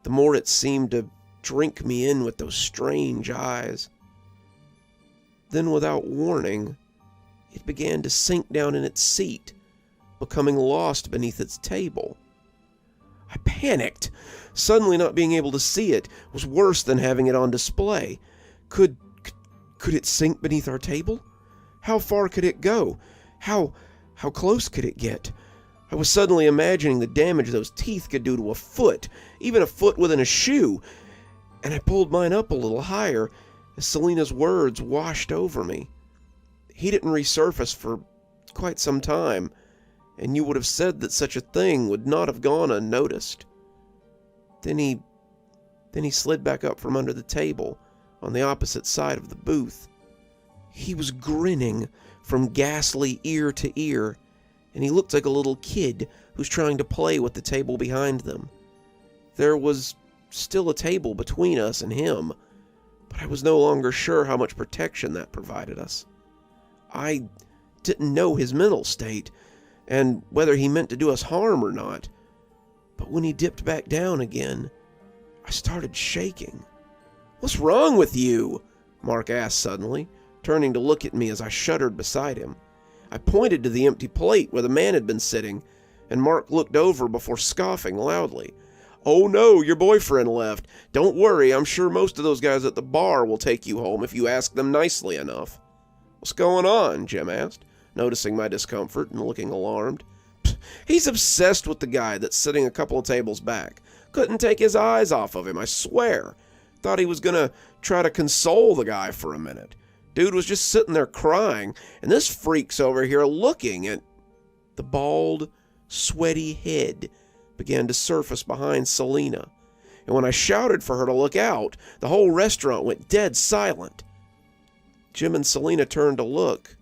the more it seemed to drink me in with those strange eyes. Then, without warning, it began to sink down in its seat, becoming lost beneath its table. I panicked. Suddenly not being able to see it was worse than having it on display. Could it sink beneath our table? How far could it go? How close could it get? I was suddenly imagining the damage those teeth could do to a foot, even a foot within a shoe, and I pulled mine up a little higher as Selena's words washed over me. He didn't resurface for quite some time, and you would have said that such a thing would not have gone unnoticed. Then he slid back up from under the table on the opposite side of the booth. He was grinning from ghastly ear to ear, and he looked like a little kid who's trying to play with the table behind them. There was still a table between us and him, but I was no longer sure how much protection that provided us. I didn't know his mental state, and whether he meant to do us harm or not, but when he dipped back down again, I started shaking. "What's wrong with you?" Mark asked suddenly, turning to look at me as I shuddered beside him. I pointed to the empty plate where the man had been sitting, and Mark looked over before scoffing loudly. "Oh no, your boyfriend left. Don't worry, I'm sure most of those guys at the bar will take you home if you ask them nicely enough." "What's going on?" Jim asked, noticing my discomfort and looking alarmed. "He's obsessed with the guy that's sitting a couple of tables back. Couldn't take his eyes off of him, I swear. Thought he was gonna try to console the guy for a minute. Dude was just sitting there crying, and this freak's over here looking at..." The bald, sweaty head began to surface behind Selena, and when I shouted for her to look out, the whole restaurant went dead silent. Jim and Selena turned to look,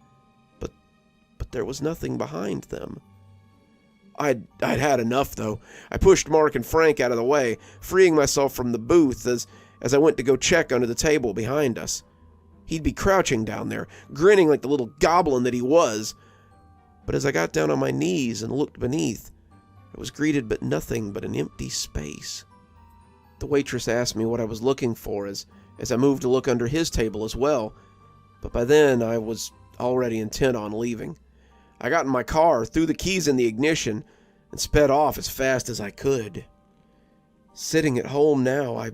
but there was nothing behind them. I'd had enough, though. I pushed Mark and Frank out of the way, freeing myself from the booth as I went to go check under the table behind us. He'd be crouching down there, grinning like the little goblin that he was. But as I got down on my knees and looked beneath, I was greeted by nothing but an empty space. The waitress asked me what I was looking for as I moved to look under his table as well, but by then I was already intent on leaving. I got in my car, threw the keys in the ignition, and sped off as fast as I could. Sitting at home now, I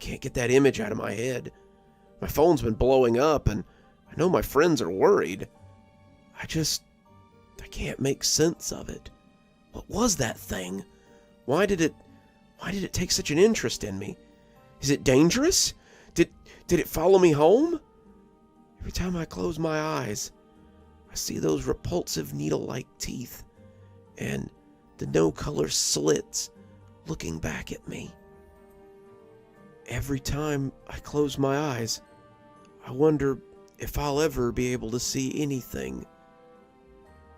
can't get that image out of my head. My phone's been blowing up, and I know my friends are worried. I can't make sense of it. What was that thing? Why did it take such an interest in me? Is it dangerous? Did it follow me home? Every time I close my eyes, I see those repulsive needle-like teeth and the no-color slits looking back at me. Every time I close my eyes, I wonder if I'll ever be able to see anything.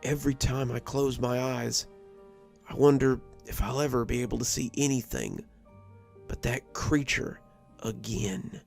Every time I close my eyes, I wonder if I'll ever be able to see anything but that creature again.